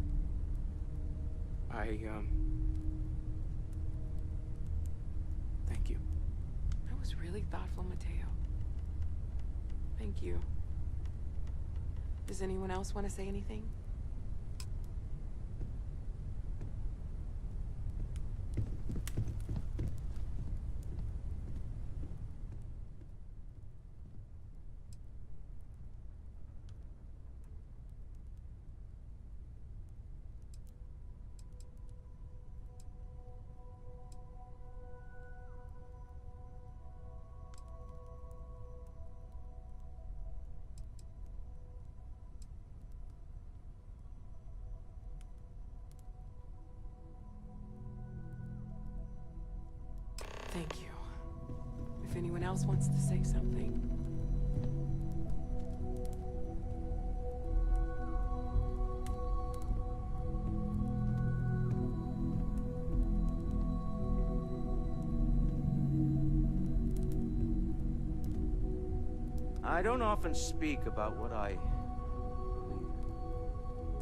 Thank you. That was really thoughtful, Mateo. Thank you. Does anyone else want to say anything? Thank you. If anyone else wants to say something. I don't often speak about what I believe.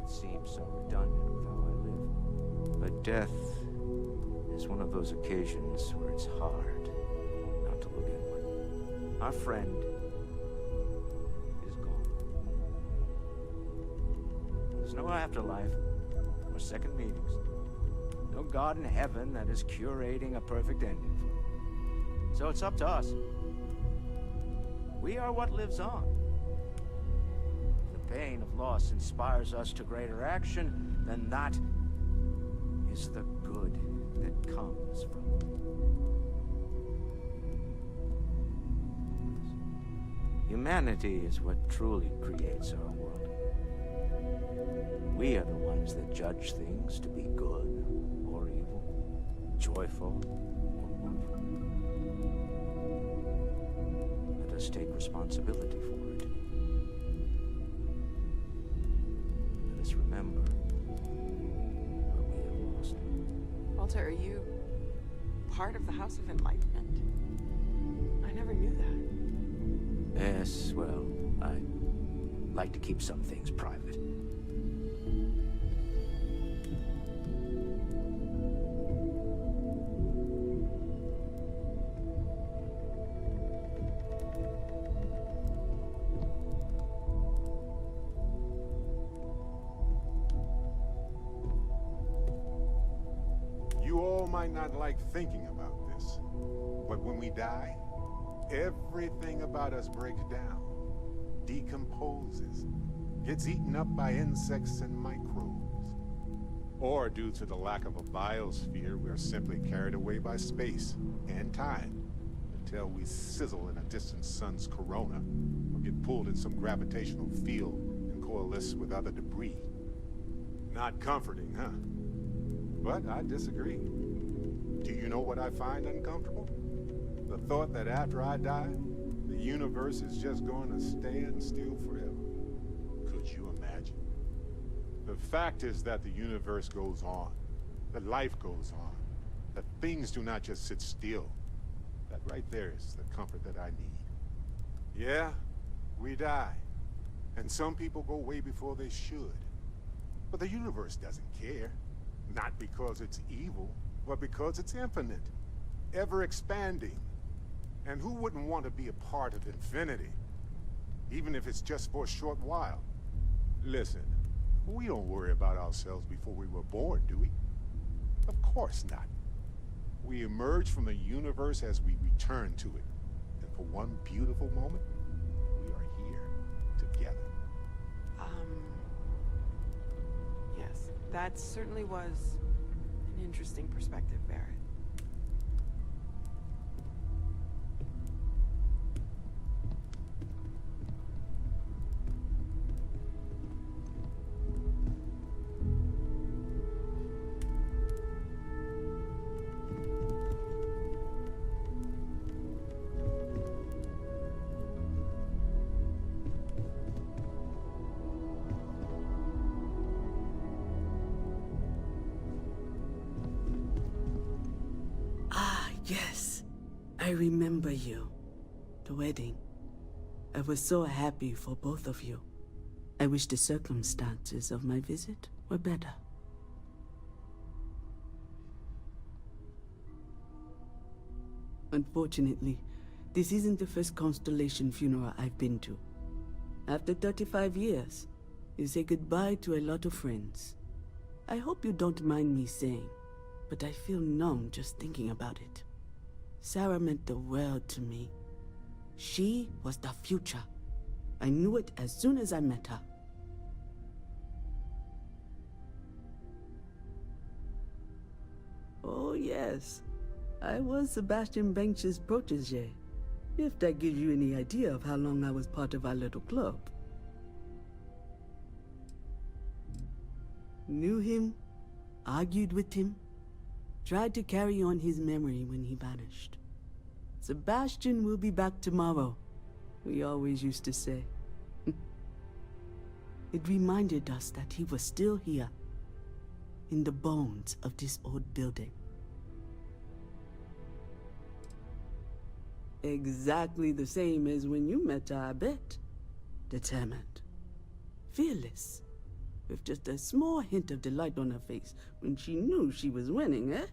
It seems so redundant with how I live. But death is one of those occasions where it's hard not to look inward. Our friend is gone. There's no afterlife, or second meetings. No God in heaven that is curating a perfect ending for him. So it's up to us. We are what lives on. If the pain of loss inspires us to greater action, then that is the good that comes from it. Humanity is what truly creates our world. We are the ones that judge things to be good or evil, joyful or mournful. Let us take responsibility for it. Let us remember what we have lost. Walter, are you part of the House of Enlightenment? I never knew that. Yes, well, I like to keep some things private. You all might not like thinking about this, but when we die, everything about us breaks down, decomposes, gets eaten up by insects and microbes. Or due to the lack of a biosphere, we're simply carried away by space and time until we sizzle in a distant sun's corona or get pulled in some gravitational field and coalesce with other debris. Not comforting, huh? But I disagree. Do you know what I find uncomfortable? The thought that after I die, the universe is just going to stand still forever. Could you imagine? The fact is that the universe goes on, that life goes on, that things do not just sit still. That right there is the comfort that I need. Yeah, we die. And some people go way before they should. But the universe doesn't care. Not because it's evil, but because it's infinite. Ever expanding. And who wouldn't want to be a part of infinity? Even if it's just for a short while. Listen, we don't worry about ourselves before we were born, do we? Of course not. We emerge from the universe as we return to it. And for one beautiful moment, we are here, together. Yes, that certainly was an interesting perspective, Barrett. Yes, I remember you. The wedding. I was so happy for both of you. I wish the circumstances of my visit were better. Unfortunately, this isn't the first Constellation funeral I've been to. After 35 years, you say goodbye to a lot of friends. I hope you don't mind me saying, but I feel numb just thinking about it. Sarah meant the world to me. She was the future. I knew it as soon as I met her. Oh yes, I was Sebastian Banks's protege, if that gives you any idea of how long I was part of our little club. Knew him, argued with him, tried to carry on his memory when he vanished. Sebastian will be back tomorrow, we always used to say. It reminded us that he was still here, in the bones of this old building. Exactly the same as when you met her, I bet. Determined. Fearless. With just a small hint of delight on her face when she knew she was winning, eh?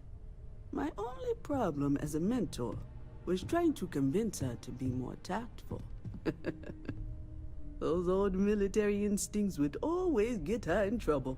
My only problem as a mentor was trying to convince her to be more tactful. Those old military instincts would always get her in trouble.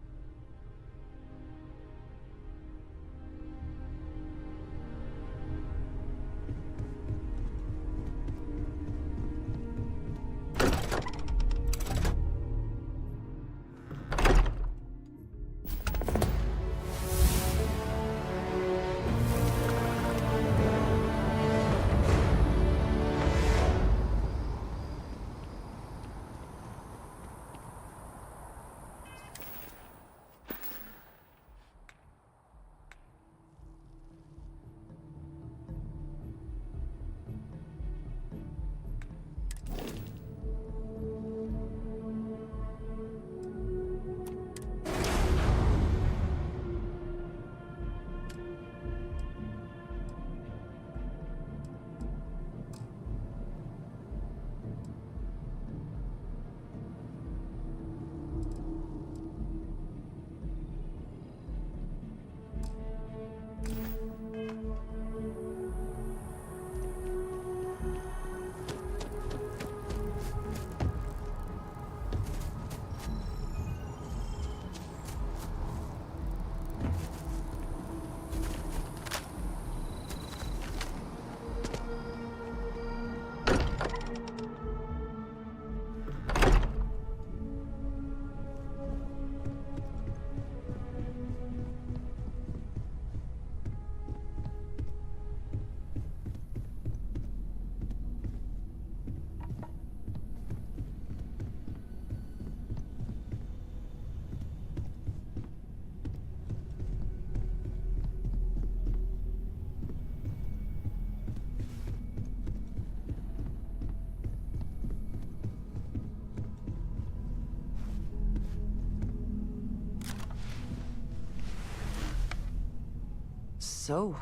So,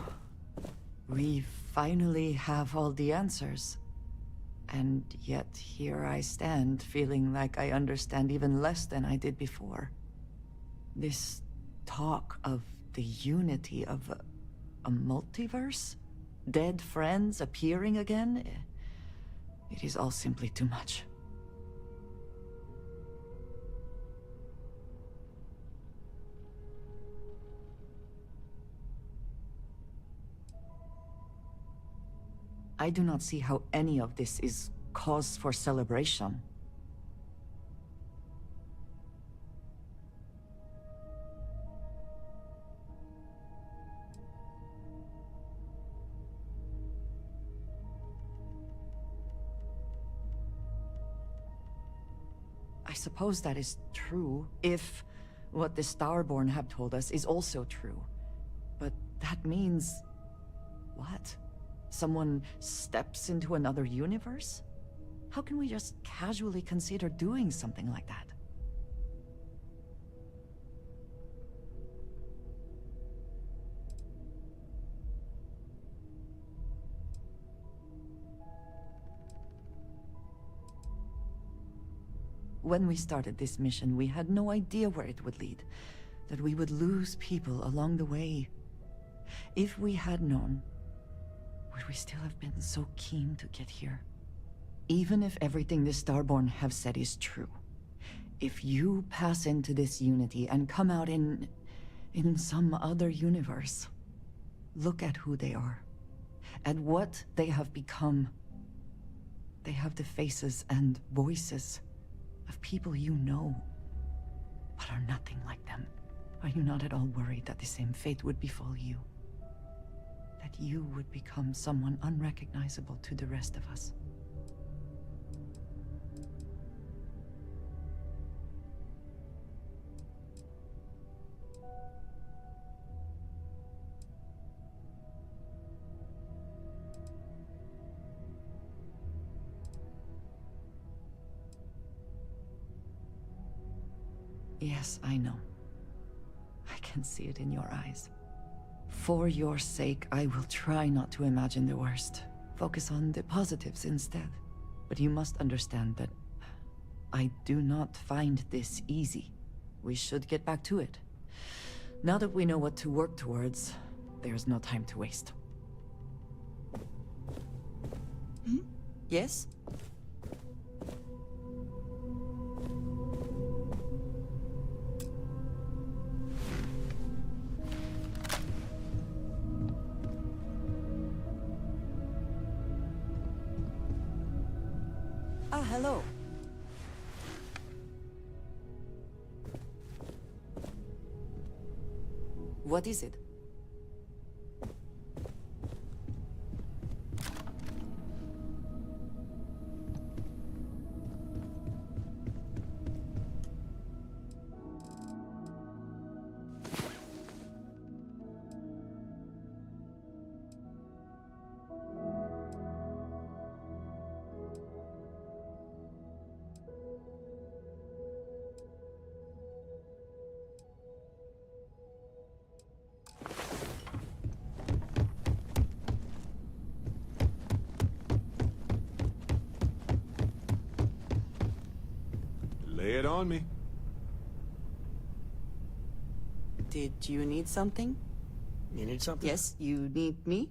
we finally have all the answers. And yet here I stand, feeling like I understand even less than I did before. This talk of the unity of a multiverse? Dead friends appearing again? It is all simply too much. I do not see how any of this is cause for celebration. I suppose that is true, if what the Starborn have told us is also true. But that means... what? Someone steps into another universe? How can we just casually consider doing something like that? When we started this mission, we had no idea where it would lead. That we would lose people along the way. If we had known, would we still have been so keen to get here? Even if everything the Starborn have said is true, if you pass into this unity and come out in some other universe, look at who they are, at what they have become. They have the faces and voices of people you know, but are nothing like them. Are you not at all worried that the same fate would befall you? That you would become someone unrecognizable to the rest of us? Yes, I know. I can see it in your eyes. For your sake, I will try not to imagine the worst. Focus on the positives instead. But you must understand that I do not find this easy. We should get back to it. Now that we know what to work towards, there's no time to waste. Hmm? Yes? Ah, hello. What is it? Lay it on me. Did you need something? You need something? Yes, you need me?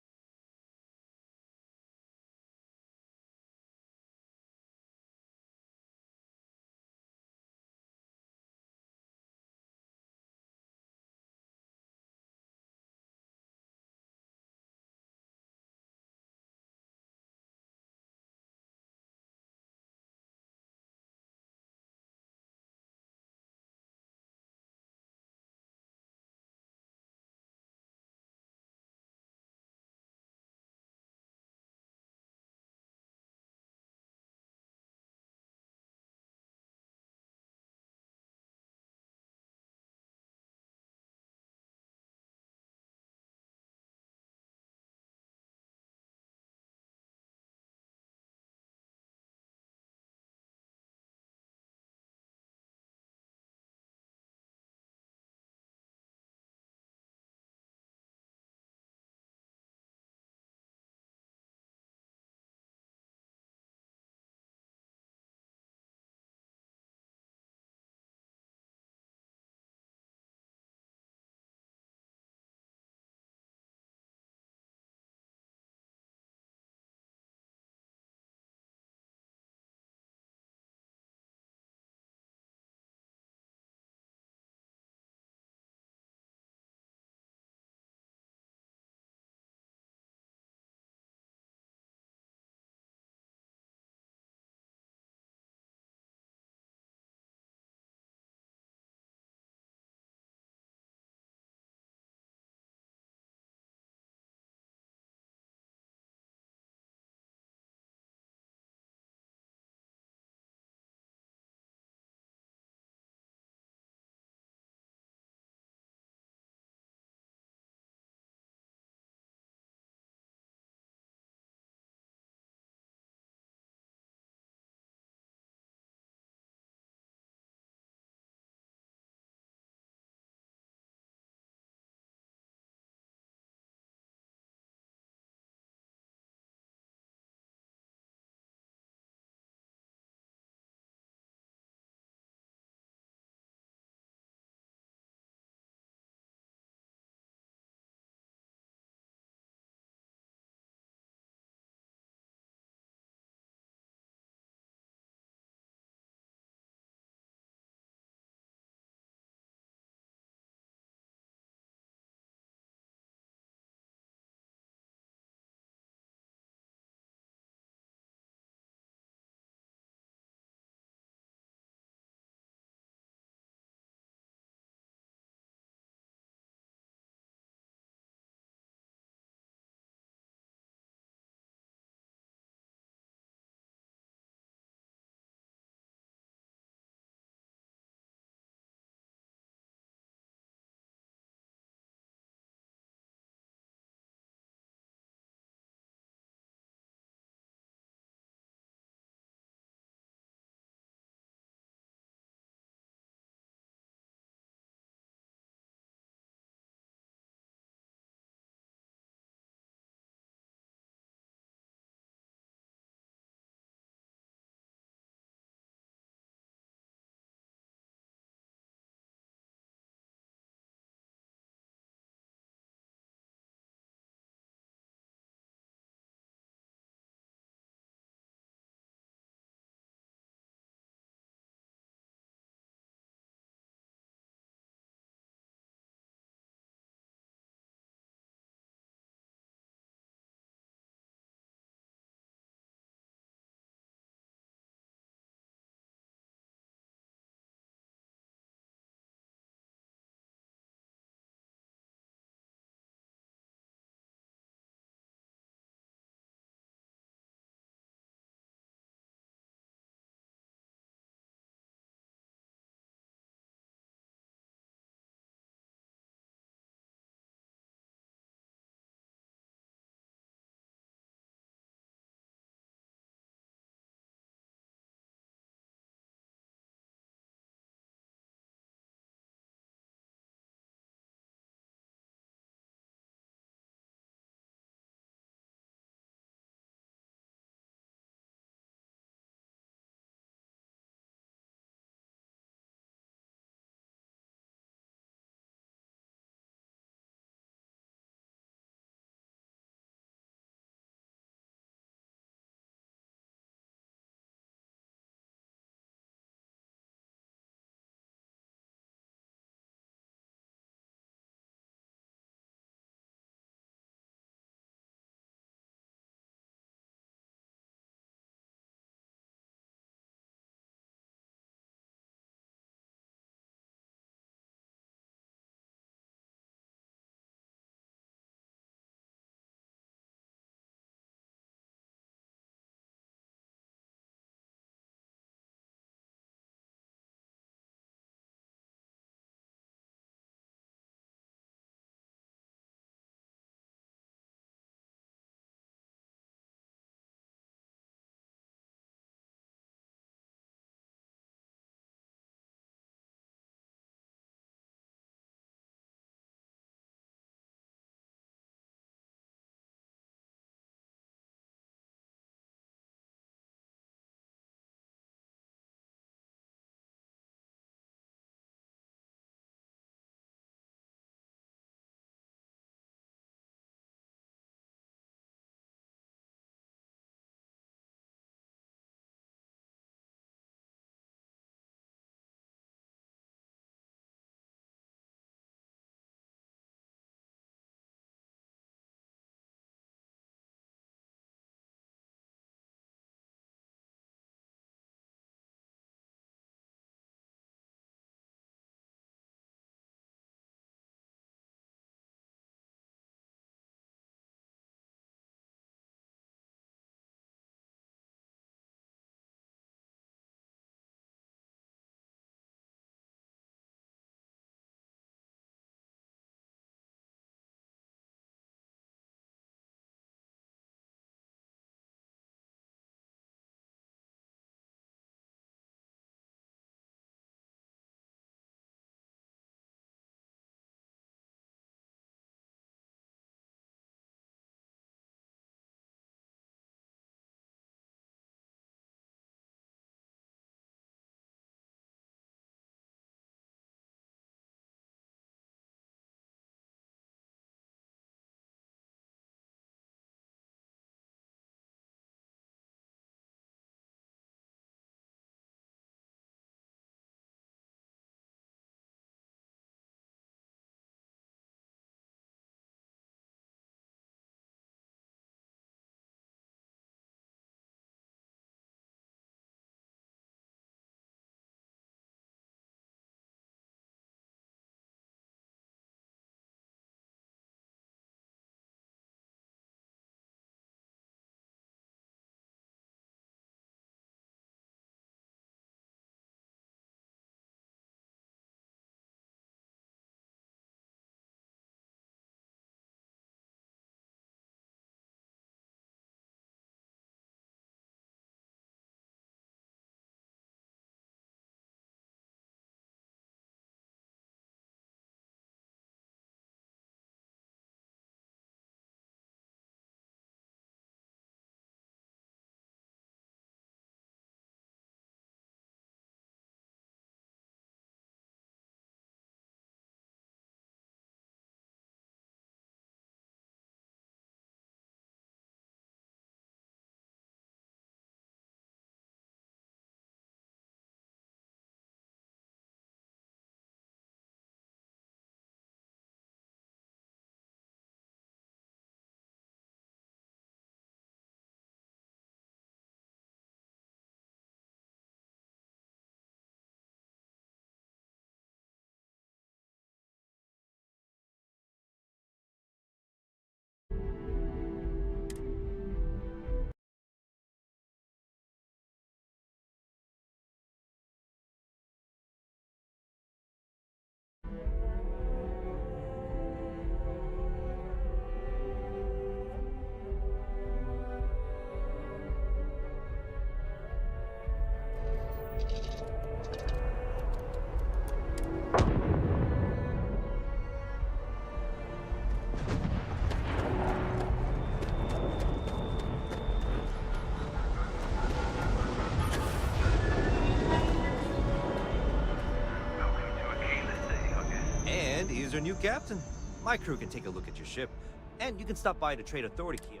And here's our new captain. My crew can take a look at your ship, and you can stop by to Trade Authority key.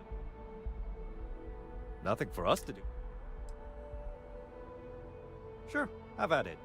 Nothing for us to do. Sure, have at it.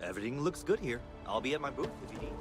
Everything looks good here. I'll be at my booth if you need.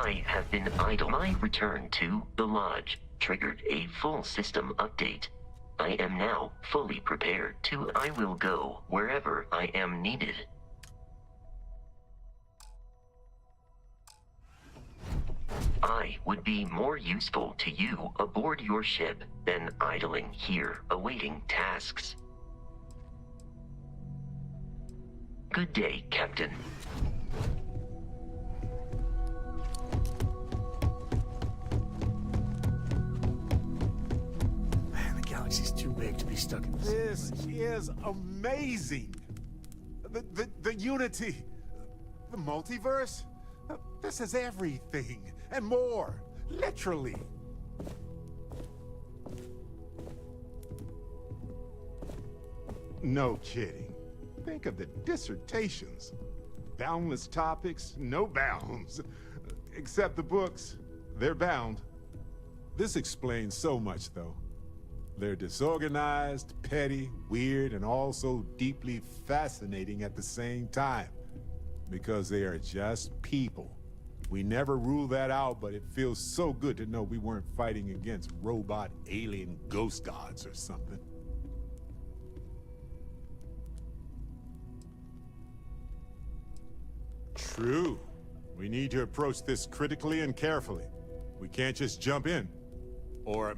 I have been idle. My return to the Lodge triggered a full system update. I am now fully prepared to. I will go wherever I am needed. I would be more useful to you aboard your ship than idling here awaiting tasks. Good day, Captain. Man, the galaxy's too big to be stuck in This is amazing! The unity, the multiverse, this is everything and more, literally. No kidding. Think of the dissertations. Boundless topics, no bounds. Except the books, they're bound. This explains so much, though. They're disorganized, petty, weird, and also deeply fascinating at the same time. Because they are just people. We never rule that out, but it feels so good to know we weren't fighting against robot alien ghost gods or something. True. We need to approach this critically and carefully. We can't just jump in. Or,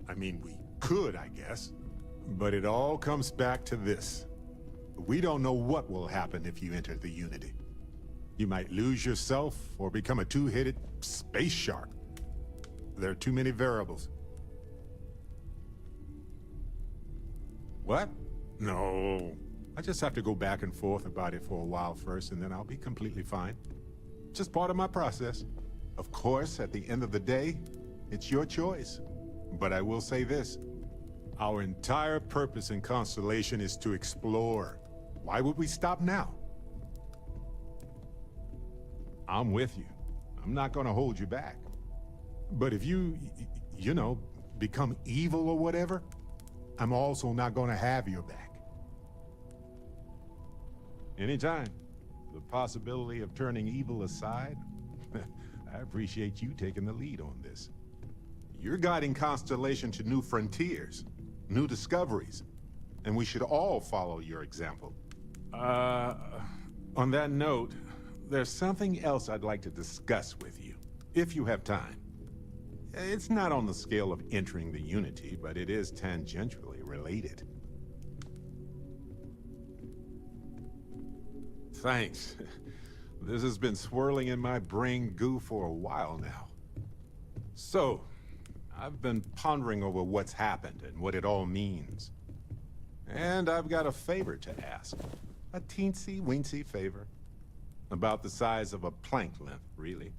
I mean, we could, I guess. But it all comes back to this. We don't know what will happen if you enter the Unity. You might lose yourself or become a two-headed space shark. There are too many variables. What? No. I just have to go back and forth about it for a while first, and then I'll be completely fine. Just part of my process. Of course, at the end of the day, it's your choice. But I will say this. Our entire purpose in Constellation is to explore. Why would we stop now? I'm with you. I'm not gonna hold you back. But if you know, become evil or whatever, I'm also not gonna have your back. Anytime. The possibility of turning evil aside, I appreciate you taking the lead on this. You're guiding Constellation to new frontiers, new discoveries, and we should all follow your example. On that note, there's something else I'd like to discuss with you, if you have time. It's not on the scale of entering the Unity, but it is tangentially related. Thanks. This has been swirling in my brain goo for a while now. So, I've been pondering over what's happened and what it all means. And I've got a favor to ask. A teensy-weensy favor. About the size of a plank length, really.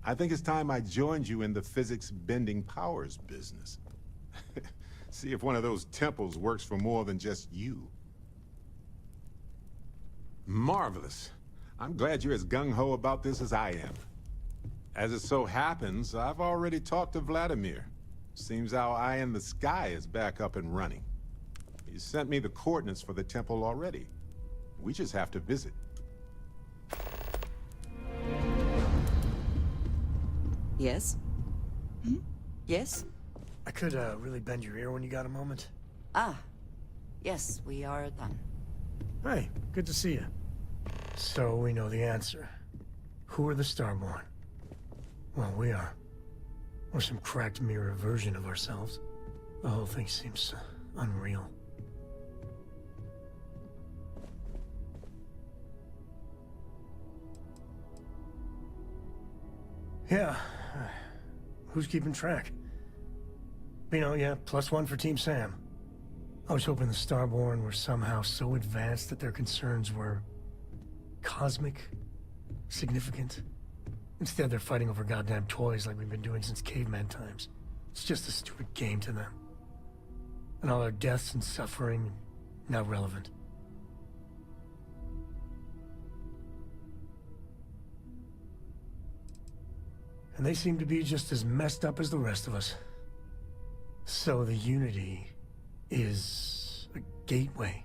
I think it's time I joined you in the physics-bending powers business. See if one of those temples works for more than just you. Marvelous. I'm glad you're as gung-ho about this as I am. As it so happens, I've already talked to Vladimir. Seems our eye in the sky is back up and running. He sent me the coordinates for the temple already. We just have to visit. Yes? Hmm? Yes? I could really bend your ear when you got a moment. Ah. Yes, we are done. Hey, good to see you. So we know the answer. Who are the Starborn? Well, we are. We're some cracked mirror version of ourselves. The whole thing seems unreal. Yeah. Who's keeping track? You know, yeah, +1 for Team Sam. I was hoping the Starborn were somehow so advanced that their concerns were cosmic, significant. Instead, they're fighting over goddamn toys like we've been doing since caveman times. It's just a stupid game to them. And all our deaths and suffering, not relevant. And they seem to be just as messed up as the rest of us. So the Unity is a gateway.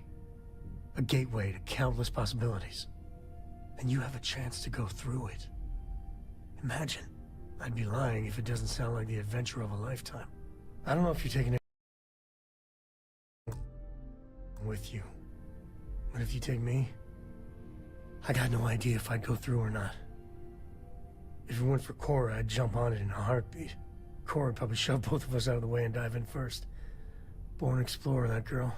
A gateway to countless possibilities. And you have a chance to go through it. Imagine. I'd be lying if it doesn't sound like the adventure of a lifetime. I don't know if you're taking it with you. But if you take me, I got no idea if I'd go through or not. If it went for Cora, I'd jump on it in a heartbeat. Cora would probably shove both of us out of the way and dive in first. Born explorer, that girl.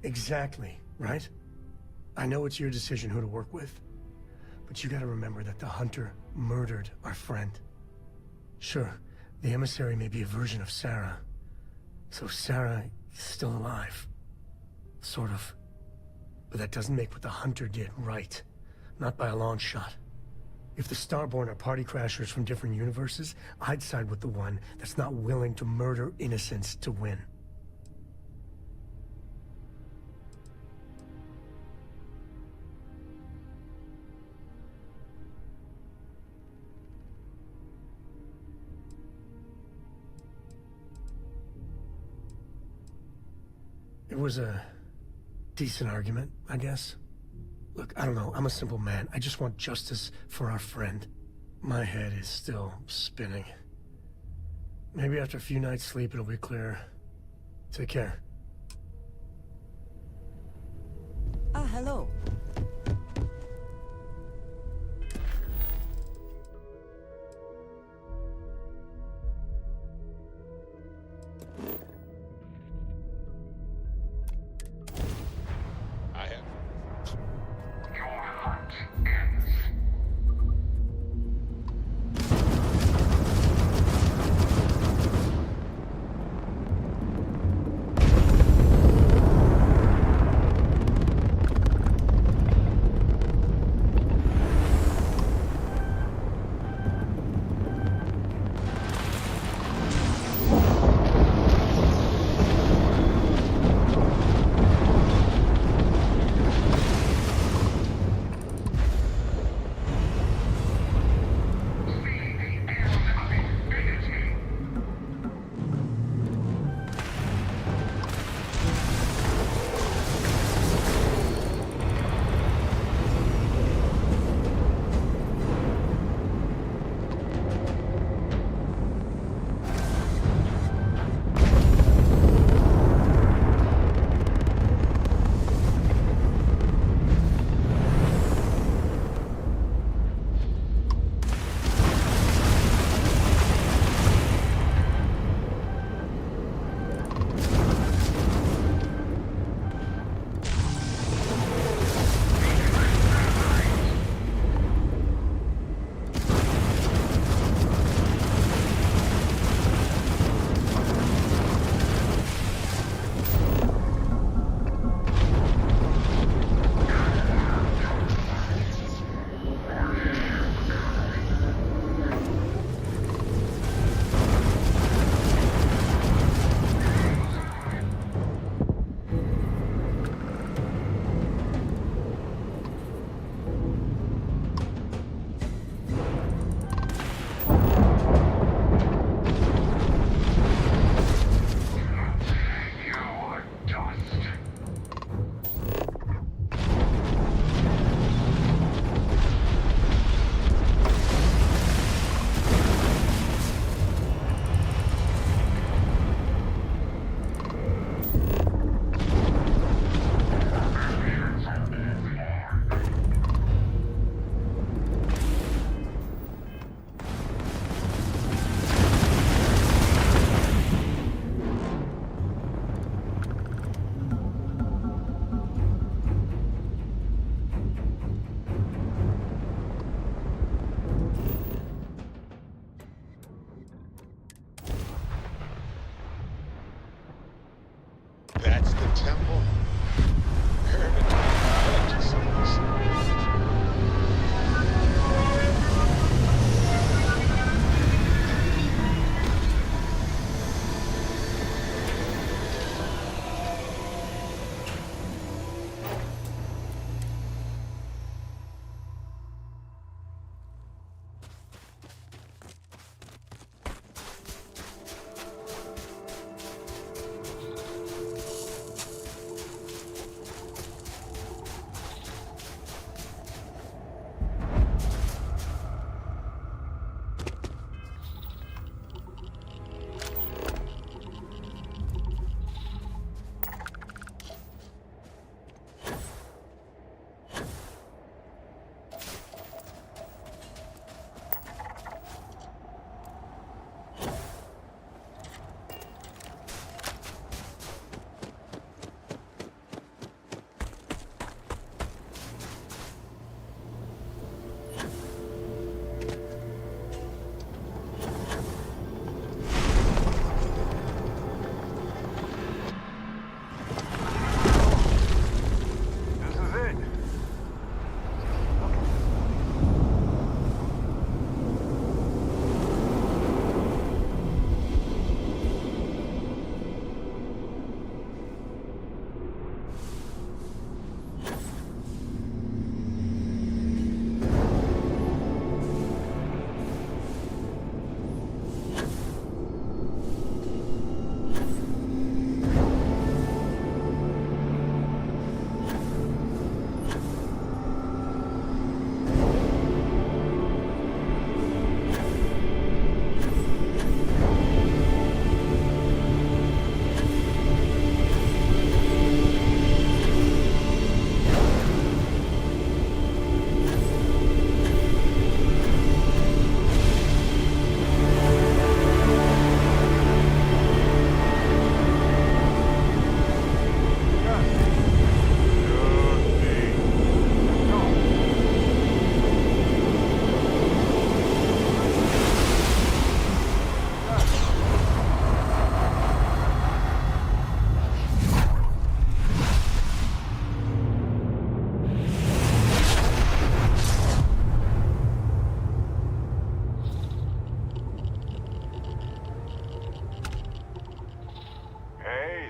Exactly, right? I know it's your decision who to work with. But you gotta remember that the Hunter murdered our friend. Sure, the emissary may be a version of Sarah. So Sarah is still alive. Sort of. But that doesn't make what the Hunter did right. Not by a long shot. If the Starborn are party crashers from different universes, I'd side with the one that's not willing to murder innocents to win. It was a decent argument, I guess. Look, I don't know, I'm a simple man. I just want justice for our friend. My head is still spinning. Maybe after a few nights' sleep, it'll be clearer. Take care. Ah, hello. That's the temple.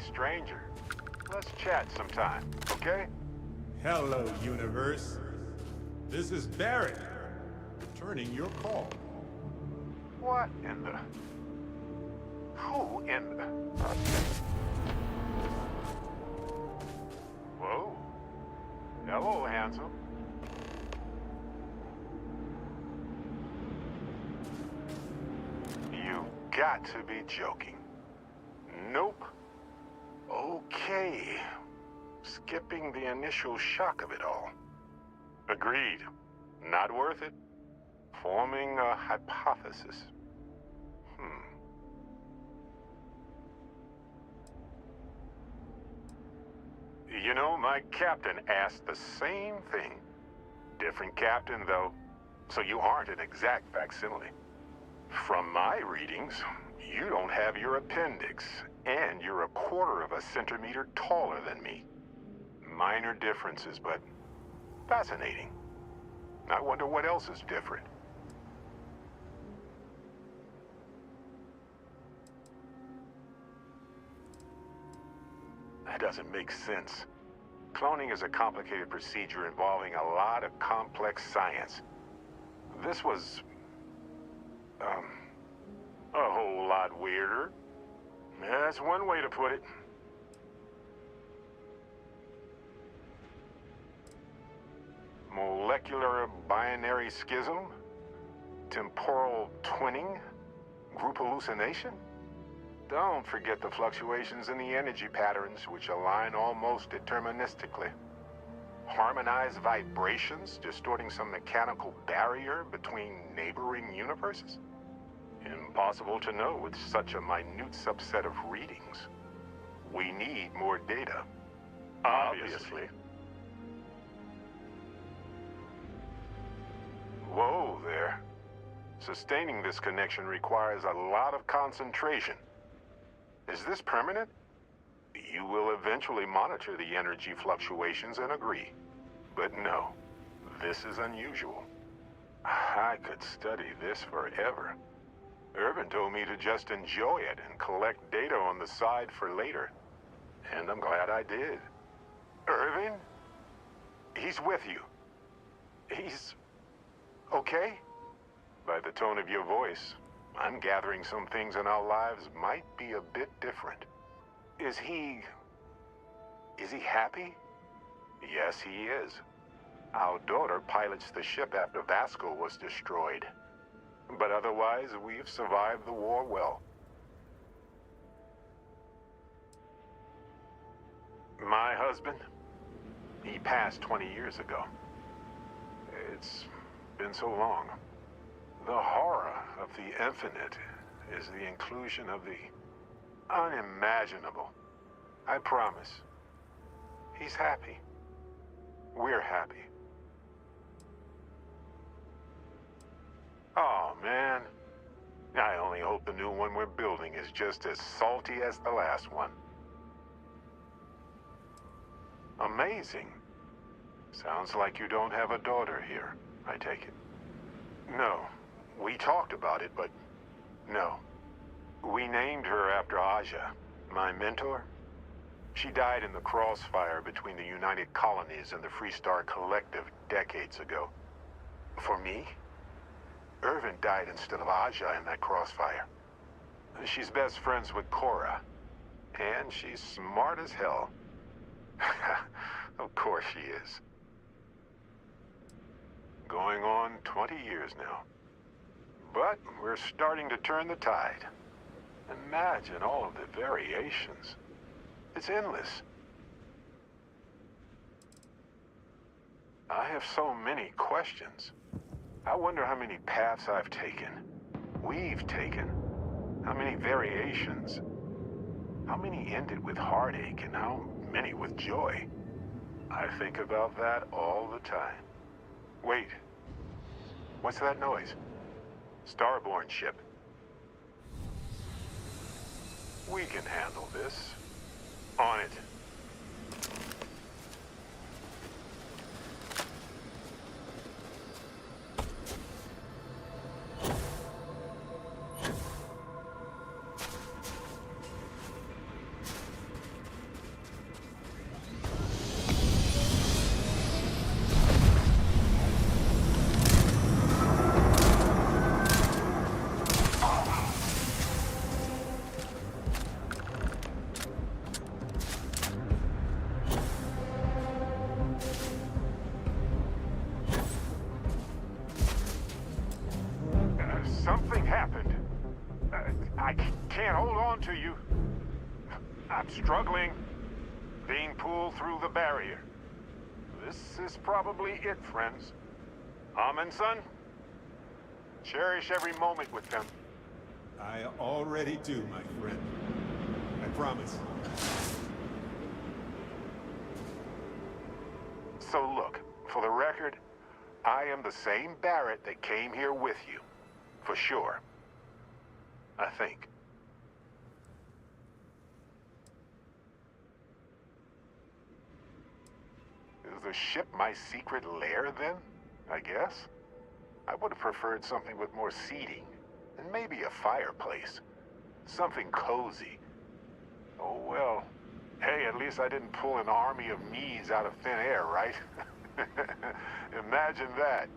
stranger. Let's chat sometime, okay? Hello, universe. This is Barrett, returning your call. What in the... Who in the... Whoa. Hello, handsome. You got to be joking. Nope. Okay. Skipping the initial shock of it all. Agreed. Not worth it. Forming a hypothesis. You know, my captain asked the same thing. Different captain, though, so you aren't an exact facsimile. From my readings, you don't have your appendix, and you're a quarter of a centimeter taller than me. Minor differences, but fascinating. I wonder what else is different. That doesn't make sense. Cloning is a complicated procedure involving a lot of complex science. This was... a whole lot weirder. That's one way to put it. Molecular binary schism? Temporal twinning? Group hallucination? Don't forget the fluctuations in the energy patterns, which align almost deterministically. Harmonized vibrations, distorting some mechanical barrier between neighboring universes? Impossible to know with such a minute subset of readings. We need more data. Obviously. Whoa there. Sustaining this connection requires a lot of concentration. Is this permanent? You will eventually monitor the energy fluctuations and agree. But no, this is unusual. I could study this forever. Irvin told me to just enjoy it and collect data on the side for later. And I'm glad I did. Irvin? He's with you. He's... okay? By the tone of your voice, I'm gathering some things in our lives might be a bit different. Is he happy? Yes, he is. Our daughter pilots the ship after Vasco was destroyed. But otherwise, we've survived the war well. My husband? He passed 20 years ago. It's been so long. The horror of the infinite is the inclusion of the unimaginable. I promise. He's happy. We're happy. Oh, man. I only hope the new one we're building is just as salty as the last one. Amazing. Sounds like you don't have a daughter here, I take it. No. We talked about it, but no. We named her after Aja, my mentor. She died in the crossfire between the United Colonies and the Freestar Collective decades ago. For me, Irvin died instead of Aja in that crossfire. She's best friends with Cora, and she's smart as hell. Of course she is. Going on 20 years now. But we're starting to turn the tide. Imagine all of the variations. It's endless. I have so many questions. I wonder how many paths I've taken. We've taken. How many variations. How many ended with heartache and how many with joy. I think about that all the time. Wait. What's that noise? Starborn ship. We can handle this. On it. can't hold on to you. I'm struggling, being pulled through the barrier. This is probably it, friends. Son, cherish every moment with them. I already do, my friend. I promise. So look, for the record, I am the same Barrett that came here with you. For sure. I think. Is the ship my secret lair, then? I guess? I would have preferred something with more seating. And maybe a fireplace. Something cozy. Oh well. Hey, at least I didn't pull an army of knees out of thin air, right? Imagine that.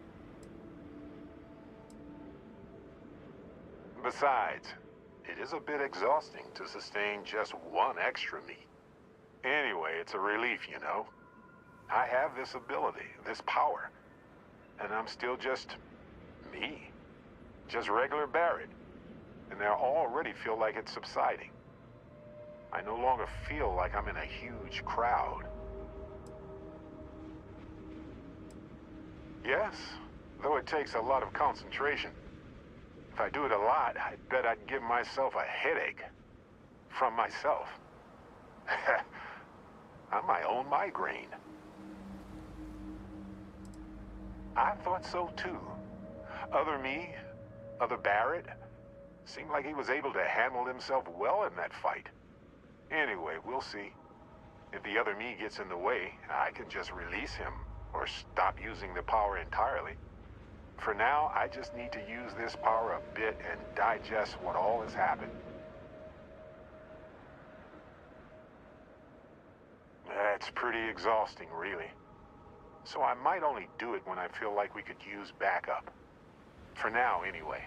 Besides, it is a bit exhausting to sustain just one extra meat. Anyway, it's a relief, you know. I have this ability, this power. And I'm still just me. Just regular Barrett. And I already feel like it's subsiding. I no longer feel like I'm in a huge crowd. Yes, though it takes a lot of concentration. If I do it a lot, I bet I'd give myself a headache. From myself. I'm my own migraine. I thought so too. Other me, other Barrett, seemed like he was able to handle himself well in that fight. Anyway, we'll see. If the other me gets in the way, I can just release him, or stop using the power entirely. For now, I just need to use this power a bit and digest what all has happened. That's pretty exhausting, really. So I might only do it when I feel like we could use backup. For now, anyway.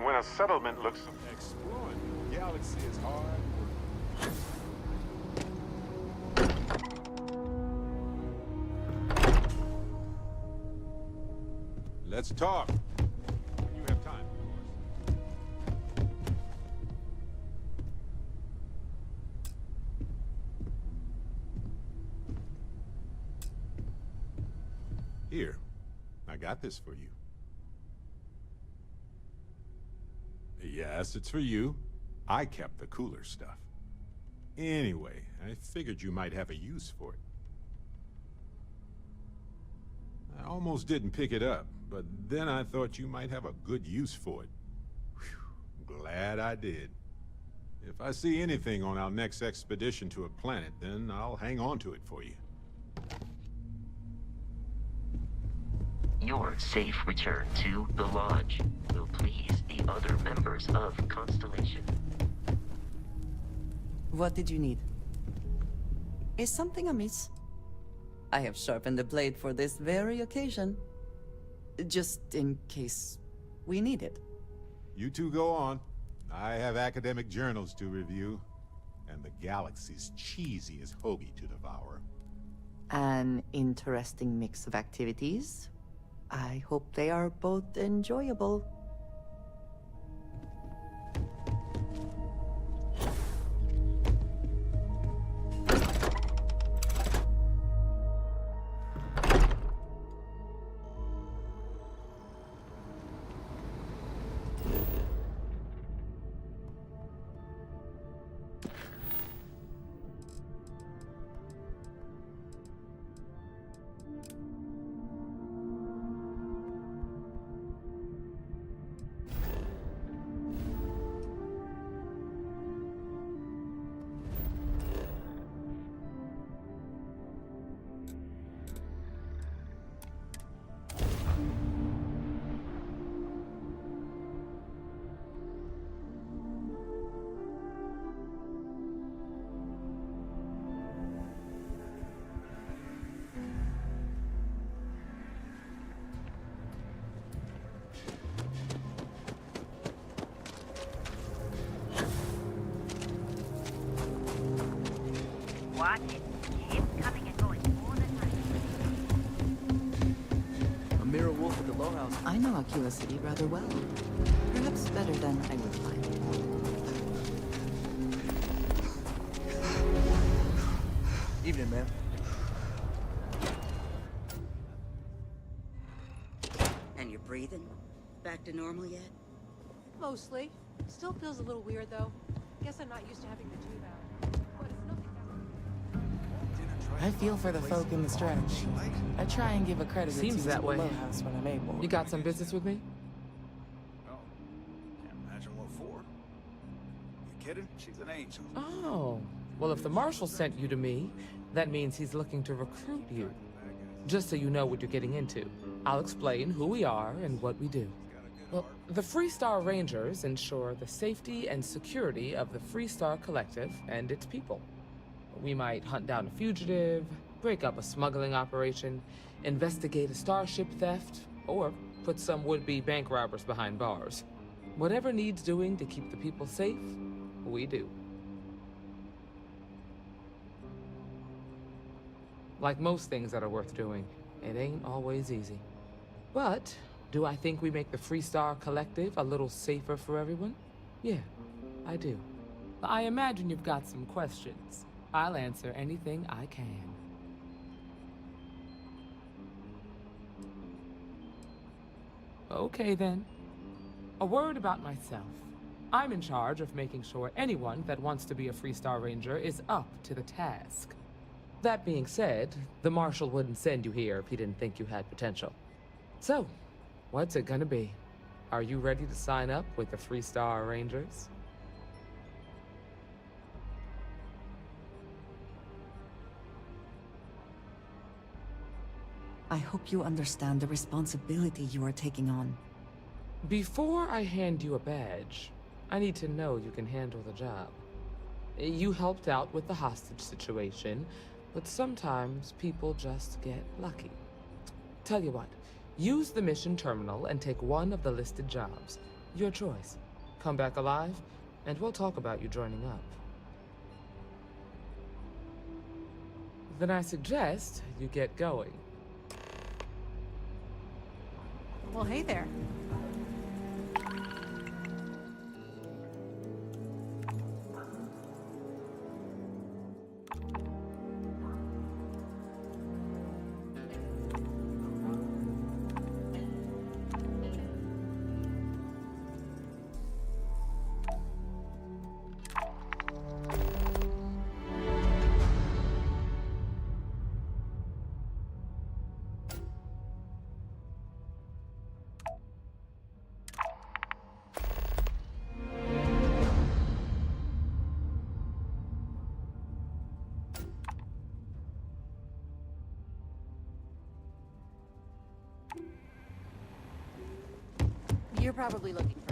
When a settlement looks... Exploring the galaxy is hard work. Let's talk. When you have time, of course. Here, I got this for you. Yes, it's for you. I kept the cooler stuff. Anyway, I figured you might have a use for it. I almost didn't pick it up, but then I thought you might have a good use for it. glad I did. If I see anything on our next expedition to a planet, then I'll hang on to it for you. Your safe return to the Lodge will please the other members of Constellation. What did you need? Is something amiss? I have sharpened the blade for this very occasion. Just in case we need it. You two go on. I have academic journals to review, and the galaxy's cheesiest hoagie to devour. An interesting mix of activities. I hope they are both enjoyable. Watch it. Keep coming and going all the time. A mirror wolf at the Lowhouse. I know Aquila City rather well. Perhaps better than I would like. Evening, ma'am. And you're breathing? Back to normal yet? Mostly. Still feels a little weird, though. Guess I'm not used to having the tube out. But it's nothing. I feel for the folk in the stretch. I try and give a credit Seems that way. House when I'm able. You got some business with me? Oh, can't imagine what for. You kidding? She's an angel. Oh. Well, if the Marshal sent you to me, that means he's looking to recruit you. Just so you know what you're getting into. I'll explain who we are and what we do. Well, the Freestar Rangers ensure the safety and security of the Freestar Collective and its people. We might hunt down a fugitive, break up a smuggling operation, investigate a starship theft, or put some would-be bank robbers behind bars. Whatever needs doing to keep the people safe, we do. Like most things that are worth doing, it ain't always easy. But do I think we make the Freestar Collective a little safer for everyone? Yeah, I do. I imagine you've got some questions. I'll answer anything I can. Okay then. A word about myself. I'm in charge of making sure anyone that wants to be a Freestar Ranger is up to the task. That being said, the Marshal wouldn't send you here if he didn't think you had potential. So, what's it gonna be? Are you ready to sign up with the Freestar Rangers? I hope you understand the responsibility you are taking on. Before I hand you a badge, I need to know you can handle the job. You helped out with the hostage situation, but sometimes people just get lucky. Tell you what, use the mission terminal and take one of the listed jobs. Your choice. Come back alive, and we'll talk about you joining up. Then I suggest you get going. Well, hey there. You're probably looking for